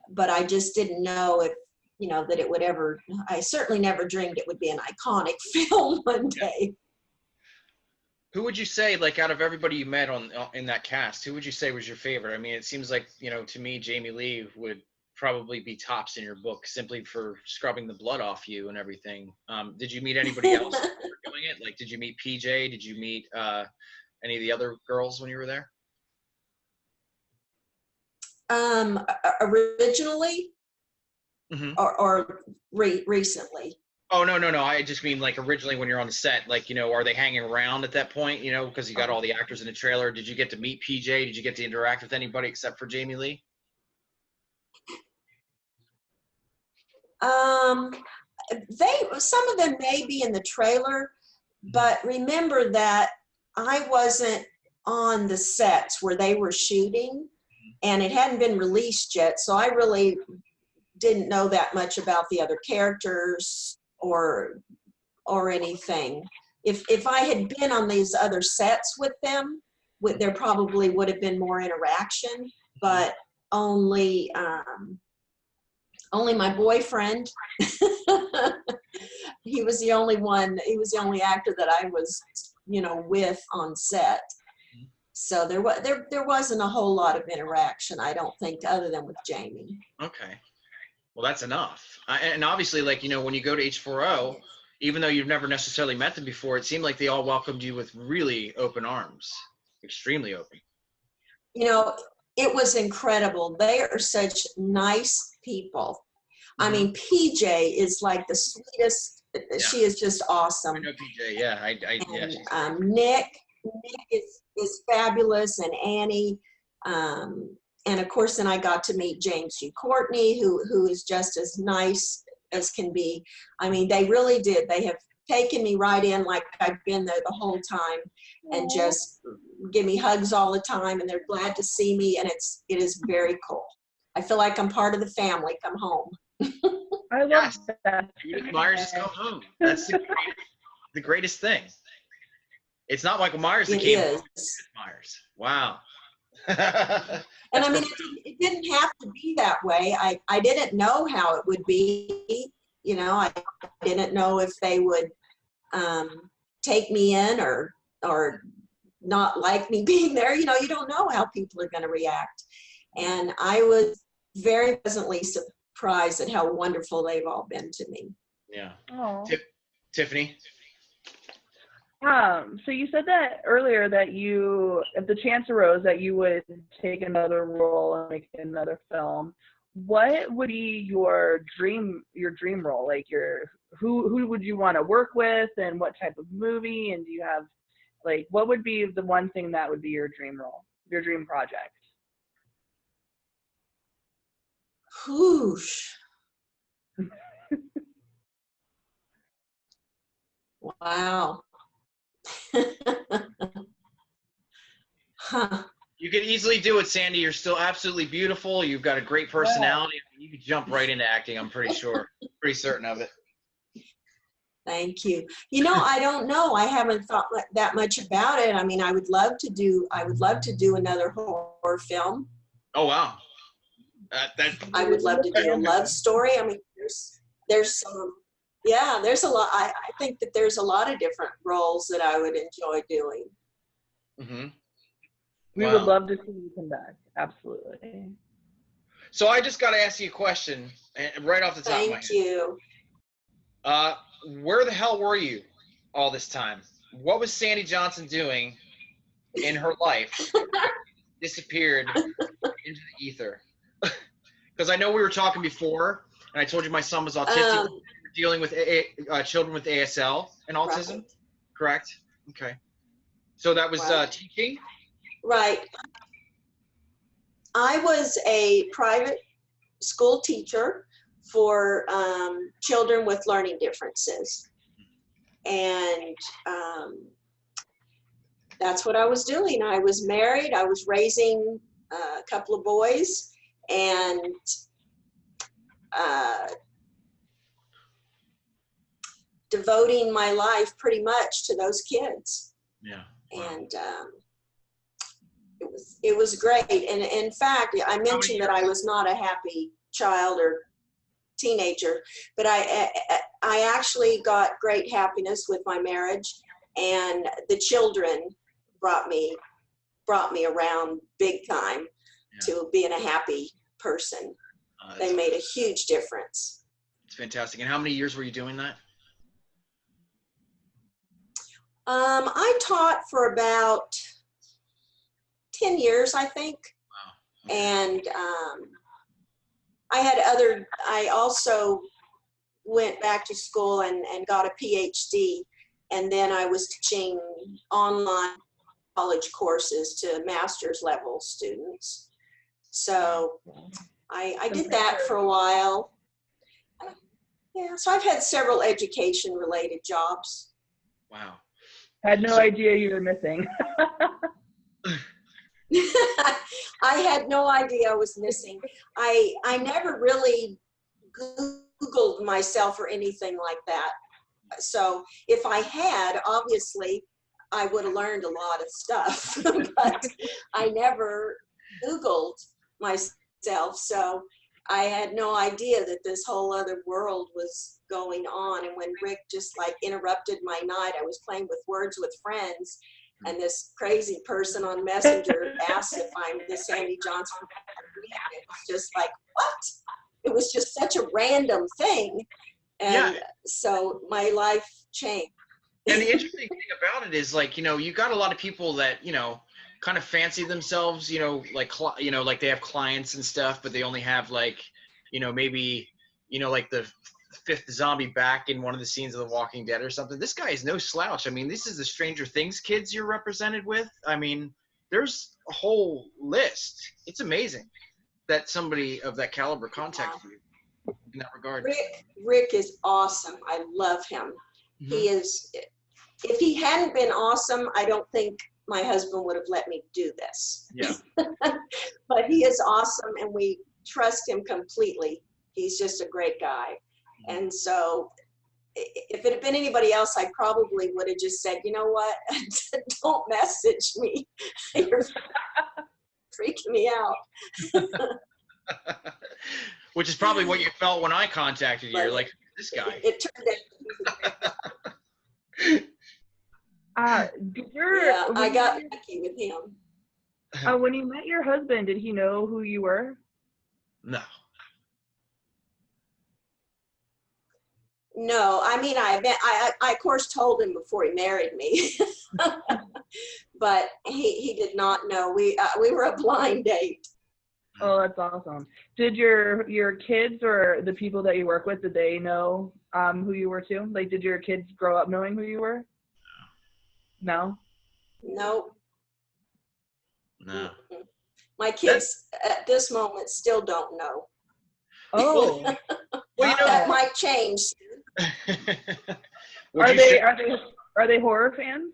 but I just didn't know if, you know, that it would ever. I certainly never dreamed it would be an iconic film one day.
Who would you say, like, out of everybody you met in that cast, who would you say was your favorite? I mean, it seems like, you know, to me, Jamie Lee would probably be tops in your book simply for scrubbing the blood off you and everything. Did you meet anybody else when you were doing it? Like, did you meet PJ? Did you meet any of the other girls when you were there?
Originally, or recently.
Oh, no. I just mean like originally when you're on the set, like, you know, are they hanging around at that point, you know, because you got all the actors in the trailer? Did you get to meet PJ? Did you get to interact with anybody except for Jamie Lee?
Some of them may be in the trailer, but remember that I wasn't on the sets where they were shooting and it hadn't been released yet. So I really didn't know that much about the other characters or anything. If I had been on these other sets with them, there probably would have been more interaction, but only my boyfriend. He was the only one. He was the only actor that I was, you know, with on set. So there wasn't a whole lot of interaction, I don't think, other than with Jamie.
Okay. Well, that's enough. And obviously, like, you know, when you go to H4O, even though you've never necessarily met them before, it seemed like they all welcomed you with really open arms, extremely open.
You know, it was incredible. They are such nice people. I mean, PJ is like the sweetest. Yeah. She is just awesome.
I know PJ. Yeah,
and, Nick is fabulous, and Annie. And of course, then I got to meet James G. Courtney, who is just as nice as can be. I mean, they really did. They have taken me right in like I've been there the whole time, and just give me hugs all the time, and they're glad to see me, and it is very cool. I feel like I'm part of the family. Come home.
I love that.
Judith Myers has come home. That's the greatest thing. It's not Michael Myers that came home. Judith Myers. Wow.
And I mean, it didn't have to be that way. I didn't know how it would be. You know, I didn't know if they would take me in or not like me being there. You know, you don't know how people are going to react. And I was very pleasantly surprised at how wonderful they've all been to me.
Yeah.
Tiffany?
Tiffany?
So you said that earlier that if the chance arose that you would take another role and make another film, what would be your dream role? Like who would you want to work with, and what type of movie? And do you have, like, what would be the one thing that would be your dream role, your dream project?
Whoosh. Wow. Huh.
You could easily do it, Sandy. You're still absolutely beautiful. You've got a great personality. You could jump right into acting, I'm pretty sure. Pretty certain of it.
Thank you. You know, I don't know. I haven't thought that much about it. I mean, I would love to do another horror film.
Oh, wow.
I would love to do a love story. I mean, there's some, yeah, there's a lot. I think that there's a lot of different roles that I would enjoy doing.
Mm-hmm.
We would love to see you come back. Absolutely.
So I just got to ask you a question, right off the top of my head.
Thank you.
Where the hell were you all this time? What was Sandy Johnson doing in her life? Disappeared into the ether. Because I know we were talking before, and I told you my son was autistic. Dealing with children with ASL and autism, right. Correct? Okay. So that was right. Teaching?
Right. I was a private school teacher for children with learning differences. And that's what I was doing. I was married. I was raising a couple of boys, and devoting my life pretty much to those kids.
Yeah.
Wow. And it was great. And in fact, I mentioned that I was not a happy child or teenager, but I actually got great happiness with my marriage, and the children brought me around big time. Yeah. To being a happy person. They made a huge difference.
It's fantastic. And how many years were you doing that?
I taught for about 10 years, I think.
Wow.
And I also went back to school and got a PhD, and then I was teaching online college courses to master's level students. So I did that for a while. Yeah, so I've had several education related jobs.
Wow.
I had no idea you were missing.
I had no idea I was missing. I never really Googled myself or anything like that. So if I had, obviously, I would have learned a lot of stuff. But I never Googled myself. So I had no idea that this whole other world was going on. And when Rick just like interrupted my night, I was playing with words with friends, and this crazy person on Messenger asked if I'm the Sandy Johnson. It was just like, what? It was just such a random thing. And yeah. So my life changed.
And the interesting thing about it is, like, you know, you got a lot of people that, you know, kind of fancy themselves, you know, like they have clients and stuff, but they only have, like, you know, maybe, you know, like the fifth zombie back in one of the scenes of The Walking Dead or something. This guy is no slouch. I mean, this is the Stranger Things kids you're represented with. I mean, there's a whole list. It's amazing that somebody of that caliber contacted you in that regard.
Rick is awesome. I love him. Mm-hmm. He is. If he hadn't been awesome, I don't think my husband would have let me do this.
Yeah.
But he is awesome, and we trust him completely. He's just a great guy. And so if it had been anybody else, I probably would have just said, you know what, don't message me. You're freaking me out.
Which is probably what you felt when I contacted you. You're like, this guy.
It turned out. I got lucky with him.
When you met your husband, did he know who you were?
No.
No, I mean, I of course told him before he married me, but he did not know. We were a blind date.
Oh, that's awesome. Did your kids or the people that you work with, did they know who you were too? Like, did your kids grow up knowing who you were? No?
Nope.
No.
My kids at this moment still don't know.
Oh.
Well,
That might change.
Are they horror fans?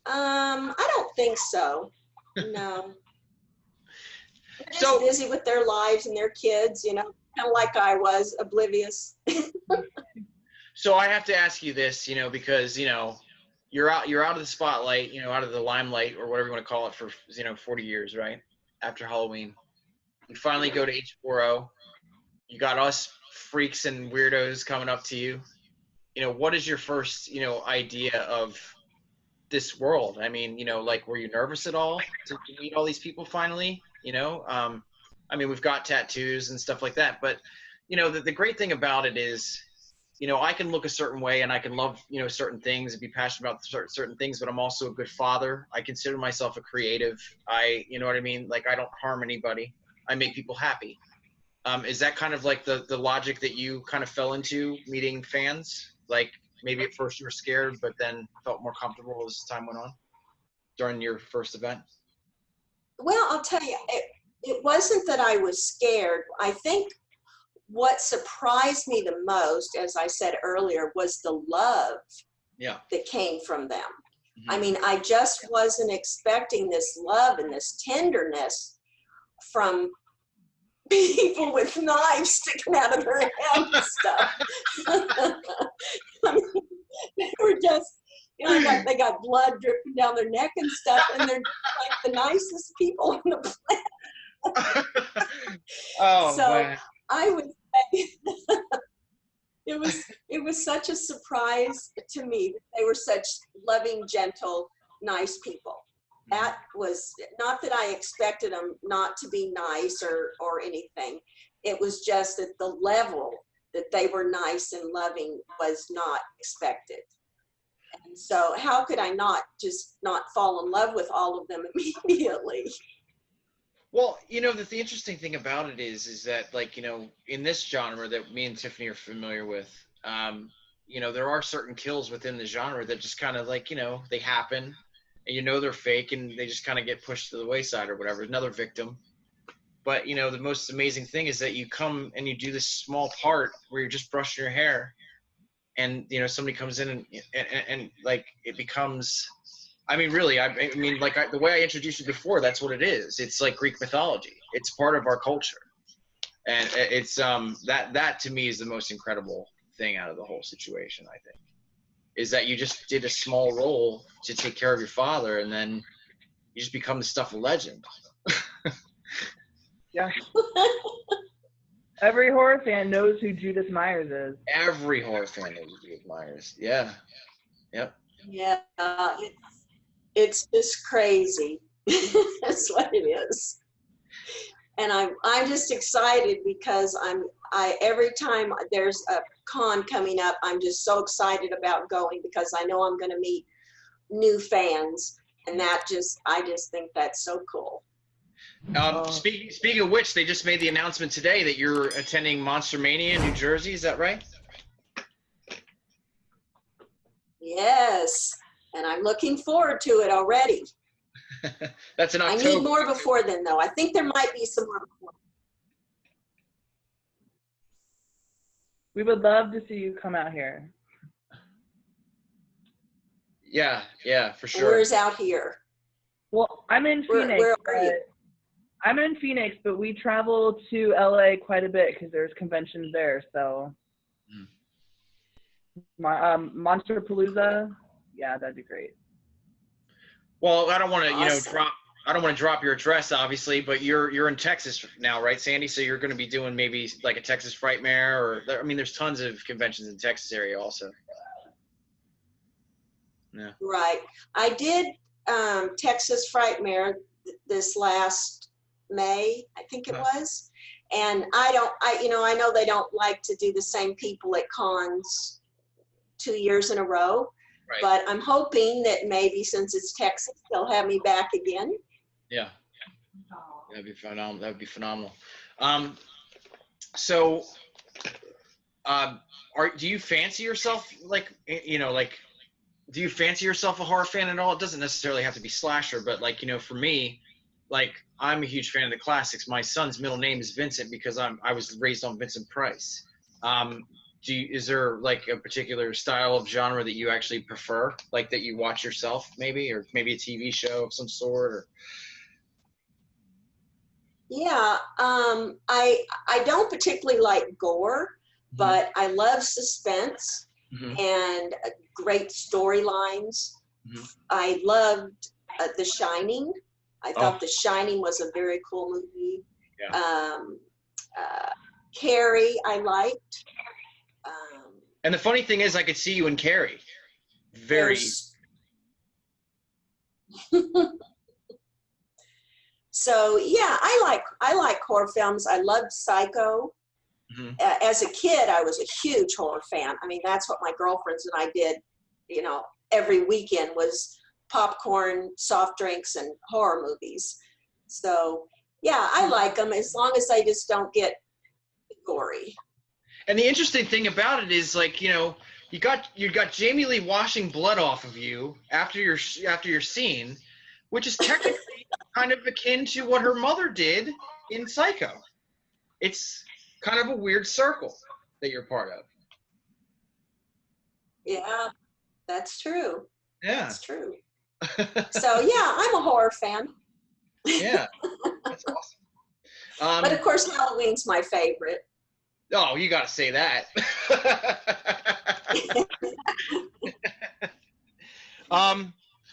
I don't think so. No. They're just
So-
busy with their lives and their kids, you know, kind of like I was, oblivious.
So I have to ask you this, because you're out of the spotlight, out of the limelight or whatever you want to call it for 40 years, right? After Halloween, you finally go to H4O. You got us freaks and weirdos coming up to you. What is your first idea of this world? I mean, like, were you nervous at all to meet all these people finally? I mean, we've got tattoos and stuff like that, but the great thing about it is, I can look a certain way and I can love, certain things and be passionate about certain things, but I'm also a good father. I consider myself a creative. You know what I mean? Like, I don't harm anybody. I make people happy. Is that kind of like the logic that you kind of fell into meeting fans? Like, maybe at first you were scared, but then felt more comfortable as time went on during your first event?
Well, I'll tell you, it wasn't that I was scared. I think what surprised me the most, as I said earlier, was the love that came from them. Mm-hmm. I mean, I just wasn't expecting this love and this tenderness from people with knives sticking out of their head and stuff. I mean, they were just, they got blood dripping down their neck and stuff, and they're like the nicest people on the planet.
Oh,
so
man.
I would say it was such a surprise to me that they were such loving, gentle, nice people. That was not that I expected them not to be nice or anything. It was just that the level that they were nice and loving was not expected. And so how could I not fall in love with all of them immediately?
Well, the interesting thing about it is that, like, in this genre that me and Tiffany are familiar with, there are certain kills within the genre that just kind of, like, they happen, and they're fake, and they just kind of get pushed to the wayside or whatever, another victim. But, the most amazing thing is that you come and you do this small part where you're just brushing your hair, and, somebody comes in and like, it becomes... I mean, really, I mean, like, the way I introduced you before, that's what it is. It's like Greek mythology. It's part of our culture. And it's, that to me is the most incredible thing out of the whole situation, I think, is that you just did a small role to take care of your father, and then you just become the stuff of legend.
Yeah. Every horror fan knows who Judith Myers is.
Every horror fan knows who Judith Myers. Yeah. Yep.
Yeah. It's just crazy. That's what it is. And I'm just excited because every time there's a con coming up, I'm just so excited about going because I know I'm going to meet new fans, and I just think that's so cool.
Speaking of which, they just made the announcement today that you're attending Monster Mania in New Jersey. Is that right?
Yes. And I'm looking forward to it already.
That's in October.
I need more before then, though. I think there might be some more before.
We would love to see you come out here.
Yeah, for sure.
Where's out here?
Well, I'm in Phoenix.
Where are you?
I'm in Phoenix, but we travel to LA quite a bit because there's conventions there. So, Monster Palooza. Yeah, that'd be great.
Well, I don't want to,
Awesome.
I don't want to drop your address, obviously, but you're in Texas now, right, Sandy? So you're going to be doing maybe like a Texas Frightmare, or I mean, there's tons of conventions in the Texas area also. Yeah. Right.
I did Texas Frightmare this last May, I think it was, and I know they don't like to do the same people at cons 2 years in a row. Right. But I'm hoping that maybe since it's Texas, they'll have me back again.
Yeah, that'd be phenomenal. That'd be phenomenal. Um, so, do you fancy yourself like, like, do you fancy yourself a horror fan at all? It doesn't necessarily have to be slasher, but like, for me, like, I'm a huge fan of the classics. My son's middle name is Vincent because I was raised on Vincent Price. Um, is there like a particular style of genre that you actually prefer, like that you watch yourself, maybe, or maybe a TV show of some sort, or?
Yeah, I don't particularly like gore, but I love suspense and great storylines. I loved The Shining. I thought The Shining was a very cool movie.
Yeah.
Carrie, I liked.
And the funny thing is, I could see you in Carrie. Very.
So yeah, I like horror films. I loved Psycho. As a kid, I was a huge horror fan. I mean, that's what my girlfriends and I did, every weekend was popcorn, soft drinks, and horror movies. So yeah, I like them as long as they just don't get gory.
And the interesting thing about it is, like, you got Jamie Lee washing blood off of you after your scene, which is technically kind of akin to what her mother did in Psycho. It's kind of a weird circle that you're part of.
Yeah, that's true.
Yeah.
That's true. So yeah, I'm a horror fan.
Yeah, that's awesome.
But of course, Halloween's my favorite.
Oh, you got to say that.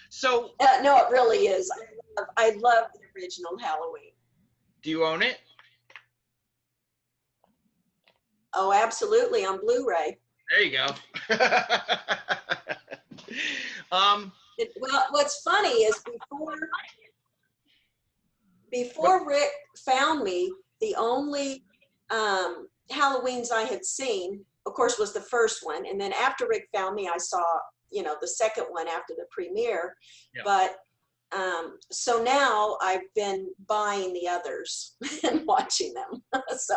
So.
No, it really is. I love the original Halloween.
Do you own it?
Oh, absolutely, on Blu-ray.
There you go.
Well, what's funny is before Rick found me, the only Halloweens I had seen, of course, was the first one. And then after Rick found me, I saw, the second one after the premiere. Yeah. But so now I've been buying the others and watching them. So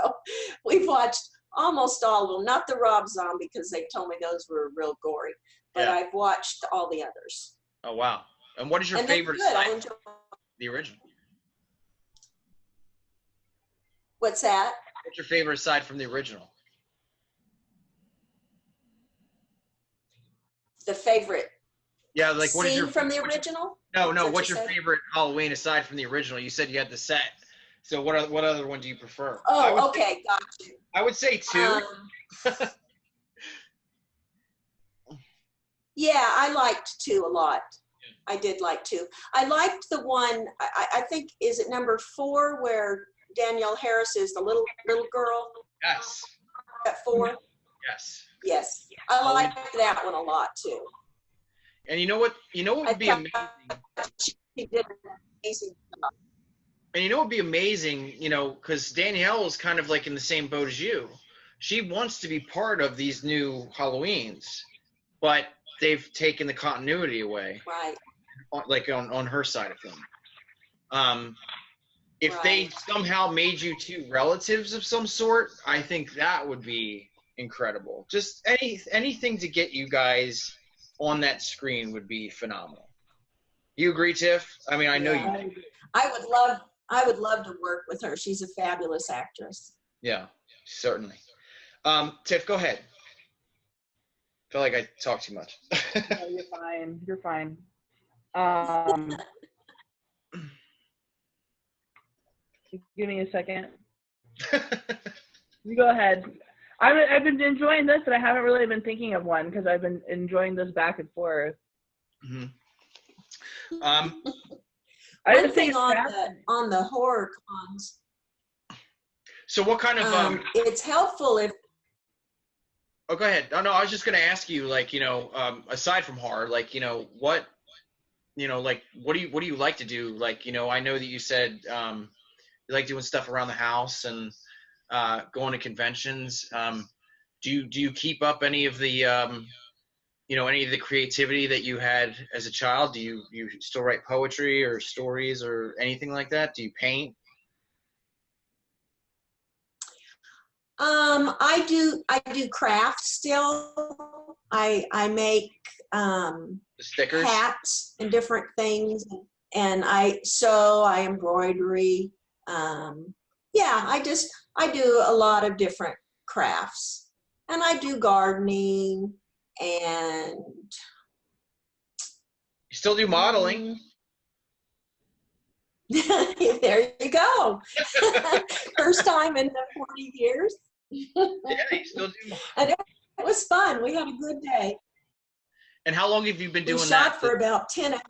we've watched almost all of them, not the Rob Zombie because they told me those were real gory, but I've watched all the others.
Oh, wow. And what is your favorite side from the original?
What's that?
What's your favorite aside from the original?
The favorite.
Yeah, like what is your
from the original?
No. What's your favorite Halloween aside from the original? You said you had the set. So what other one do you prefer?
Oh, okay, got you.
I would say 2.
Yeah, I liked 2 a lot. I did like 2. I liked the one. I think is it number 4 where Danielle Harris is the little girl.
Yes.
At 4.
Yes.
Yes, I liked that one a lot too.
And you know what would be amazing?
She did an amazing job.
And you know what would be amazing, because Danielle is kind of like in the same boat as you. She wants to be part of these new Halloweens, but they've taken the continuity away.
Right.
Like on her side of things. If they somehow made you 2 relatives of some sort, I think that would be incredible. Just anything to get you guys on that screen would be phenomenal. You agree, Tiff? I mean, I know you do.
I would love to work with her. She's a fabulous actress.
Yeah, certainly. Tiff, go ahead. I feel like I talk too much.
No, you're fine. You're fine. Give me a second. You go ahead. I've been enjoying this, but I haven't really been thinking of one because I've been enjoying this back and forth.
Mm-hmm.
I
One
just
thing
think
on the horror cons.
So what kind of
it's helpful if.
Oh, go ahead. Oh, no, I was just going to ask you, like, aside from horror, like, what, like, what do you like to do? Like, I know that you said you like doing stuff around the house and going to conventions. Do you keep up any of the any of the creativity that you had as a child? Do you still write poetry or stories or anything like that? Do you paint?
I do crafts still. I make
The stickers?
hats and different things, and I sew, I embroidery. Yeah, I do a lot of different crafts, and I do gardening, and
You still do modeling?
there you go. First time in the 40 years.
Yeah, you still do.
And it was fun. We had a good day.
And how long have you been
We
doing
shot
that?
for about 10 hours.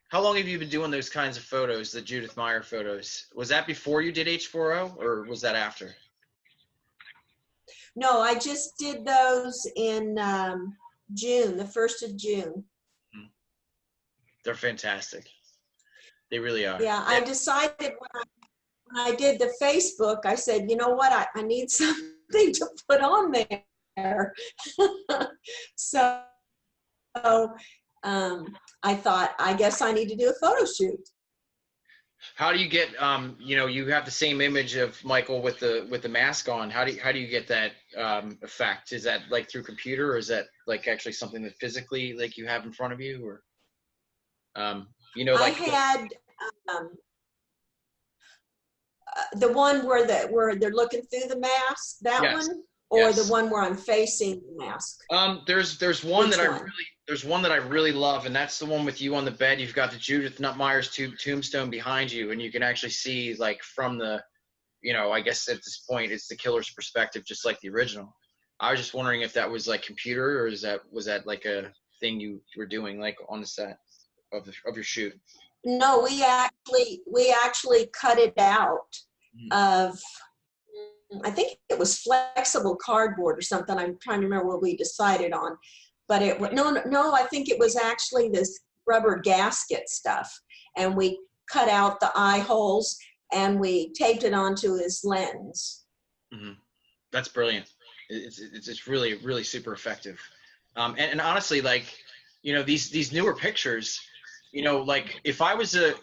How long have you been doing those kinds of photos, the Judith Meyer photos? Was that before you did H4O, or was that after?
No, I just did those in June, the 1st of June.
They're fantastic. They really are.
Yeah, I decided when I did the Facebook, I said, you know what, I need something to put on there. So I thought, I guess I need to do a photo shoot.
How do you get you have the same image of Michael with the mask on. How do you get that effect? Is that like through computer, or is that like actually something that physically like you have in front of you, or like
I had the one where they're looking through the mask, that
Yes.
one, or
Yes.
the one where I'm facing the mask.
There's one
Which
that
one?
there's one that I really love, and that's the one with you on the bed. You've got the Judith Myers tombstone behind you, and you can actually see like from the, I guess at this point it's the killer's perspective, just like the original. I was just wondering if that was like computer, or was that like a thing you were doing like on the set of your shoot?
No, we actually cut it out of, I think it was flexible cardboard or something. I'm trying to remember what we decided on, but no, I think it was actually this rubber gasket stuff, and we cut out the eye holes and we taped it onto his lens.
Mm-hmm. That's brilliant. It's really, really super effective. And honestly, like, these newer pictures, like if I was a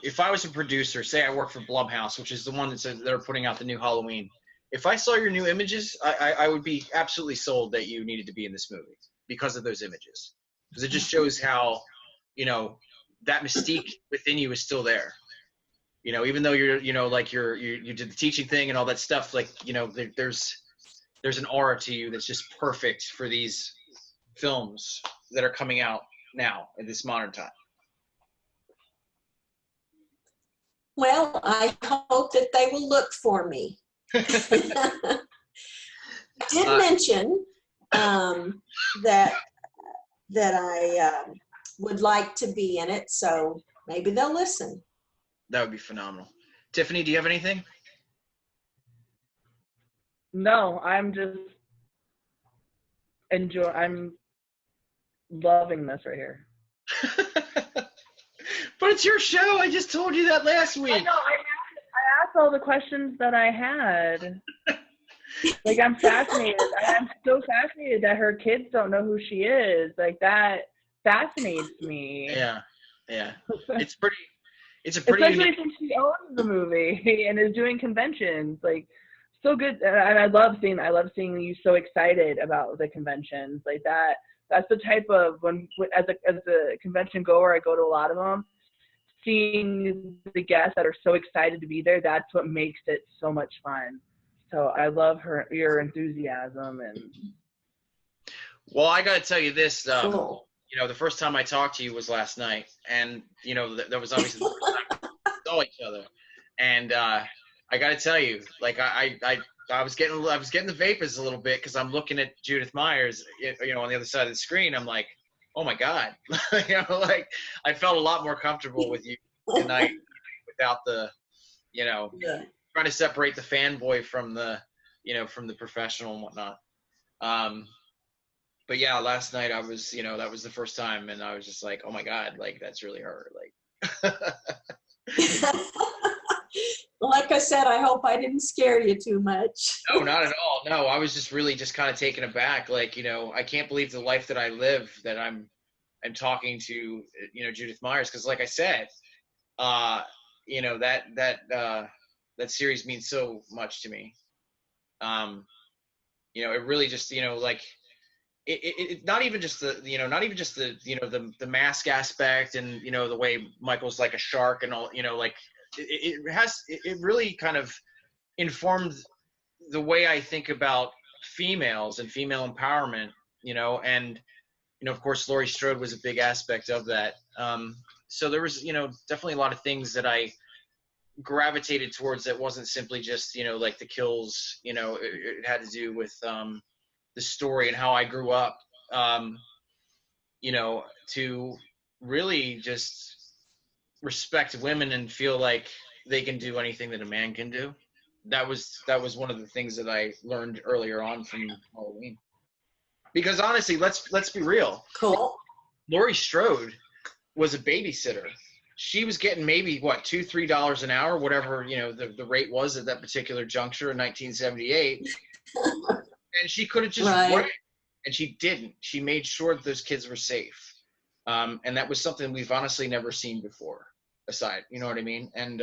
producer, say I work for Blumhouse, which is the one that says they're putting out the new Halloween. If I saw your new images, I would be absolutely sold that you needed to be in this movie because of those images. Because it just shows how, that mystique within you is still there. Even though you're, you did the teaching thing and all that stuff, like, there's an aura to you that's just perfect for these films that are coming out now in this modern time.
Well, I hope that they will look for me. I did mention that I would like to be in it, so maybe they'll listen.
That would be phenomenal. Tiffany, do you have anything?
No, I'm just I'm loving this right here.
But it's your show. I just told you that last week.
I know. I asked all the questions that I had. Like, I'm fascinated. I'm so fascinated that her kids don't know who she is. Like, that fascinates me.
Yeah. It's a pretty
Especially
unique...
since she owns the movie and is doing conventions. Like, so good. And I love seeing you so excited about the conventions. Like, that's the type of, as a convention goer, I go to a lot of them. Seeing the guests that are so excited to be there, that's what makes it so much fun. So I love your enthusiasm. And
Well, I got to tell you this,
Cool.
the first time I talked to you was last night, and that was obviously the first time we saw each other. And I got to tell you, like I was getting the vapors a little bit because I'm looking at Judith Myers, on the other side of the screen. I'm like, oh my God, like I felt a lot more comfortable with you tonight without the,
Yeah.
trying to separate the fanboy from the, from the professional and whatnot. But yeah, last night I was, that was the first time, and I was just like, oh my God, like that's really her, like.
Like I said, I hope I didn't scare you too much.
No, not at all. No, I was just really just kind of taken aback. Like, I can't believe the life that I live, that I'm talking to, Judith Myers. Because like I said, that series means so much to me. It really just, like, it not even just the mask aspect and, the way Michael's like a shark and all, like, it really kind of informed the way I think about females and female empowerment, and, of course, Laurie Strode was a big aspect of that. So there was, definitely a lot of things that I gravitated towards that wasn't simply just, like the kills, it had to do with the story and how I grew up, to really just respect women and feel like they can do anything that a man can do. That was one of the things that I learned earlier on from Halloween. Because honestly, let's be real.
Cool.
Laurie Strode was a babysitter. She was getting maybe $2-3 an hour, whatever the rate was at that particular juncture in 1978, and she could have just worked, and she didn't. She made sure that those kids were safe, and that was something we've honestly never seen before. Aside, you know what I mean? And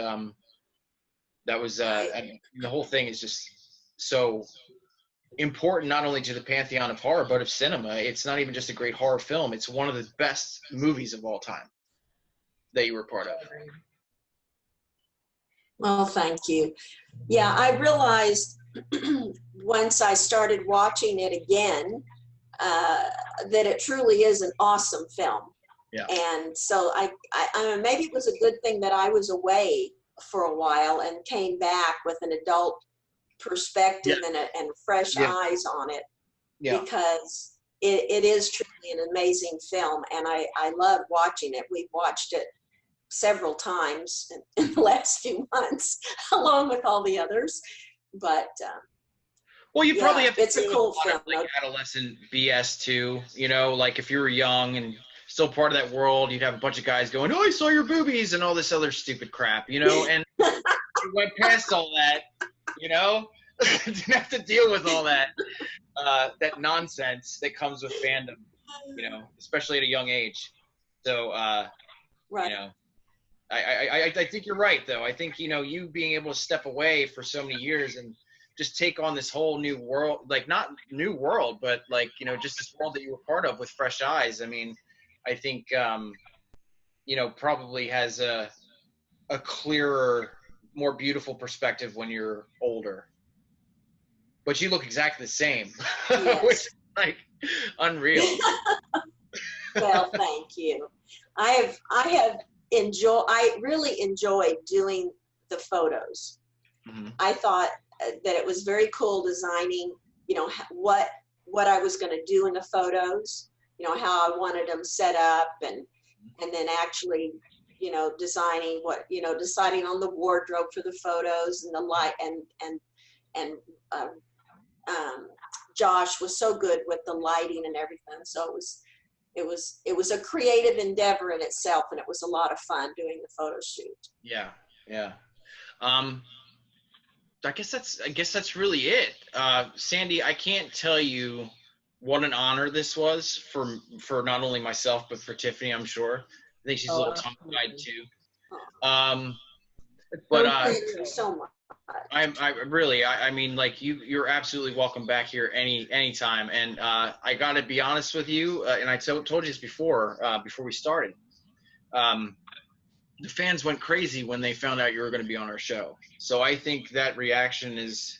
that was and the whole thing is just so important, not only to the pantheon of horror but of cinema. It's not even just a great horror film; it's one of the best movies of all time that you were part of.
Well, thank you. Yeah, I realized once I started watching it again that it truly is an awesome film.
Yeah.
And so I maybe it was a good thing that I was away for a while and came back with an adult perspective and fresh eyes on it, because it is truly an amazing film, and I love watching it. We've watched it several times in the last few months, along with all the others. But
well, you probably have to
it's a cool film.
Like adolescent BS too, like if you were young and still part of that world, you'd have a bunch of guys going, "Oh, I saw your boobies," and all this other stupid crap, and you went past all that, didn't have to deal with all that that nonsense that comes with fandom, especially at a young age. So I think you're right, though. I think, you being able to step away for so many years and just take on this whole new world, like not new world, but like, just this world that you were part of with fresh eyes. I mean, I think, probably has a clearer, more beautiful perspective when you're older. But you look exactly the same, which is like unreal.
Well, thank you. I really enjoyed doing the photos.
Mm-hmm.
I thought that it was very cool designing, what I was going to do in the photos, how I wanted them set up, and then actually, deciding on the wardrobe for the photos and the light, and Josh was so good with the lighting and everything. So it was a creative endeavor in itself, and it was a lot of fun doing the photo shoot.
Yeah. I guess that's really it. Sandy, I can't tell you what an honor this was for not only myself but for Tiffany, I'm sure. I think she's a little tongue-tied too.
Thank you so much.
I mean, like you're absolutely welcome back here anytime. And I gotta be honest with you, and I told you this before we started. The fans went crazy when they found out you were going to be on our show. So I think that reaction it's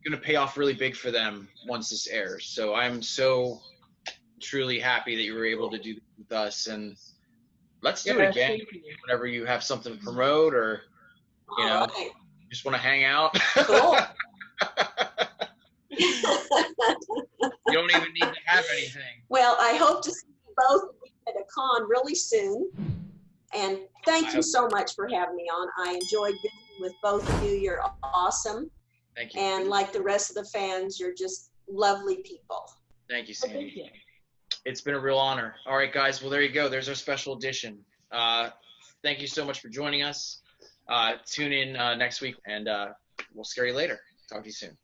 going to pay off really big for them once this airs. So I'm so truly happy that you were able to do this with us, and let's do it again whenever you have something to promote, or just want to hang out.
Cool.
You don't even need to have anything.
Well, I hope to see you both at a con really soon. And thank you so much for having me on. I enjoyed being with both of you. You're awesome.
Thank you.
And like the rest of the fans, you're just lovely people.
Thank you, Sandy.
Thank you.
It's been a real honor. All right, guys. Well, there you go. There's our special edition. Thank you so much for joining us. Tune in next week, and we'll scare you later. Talk to you soon.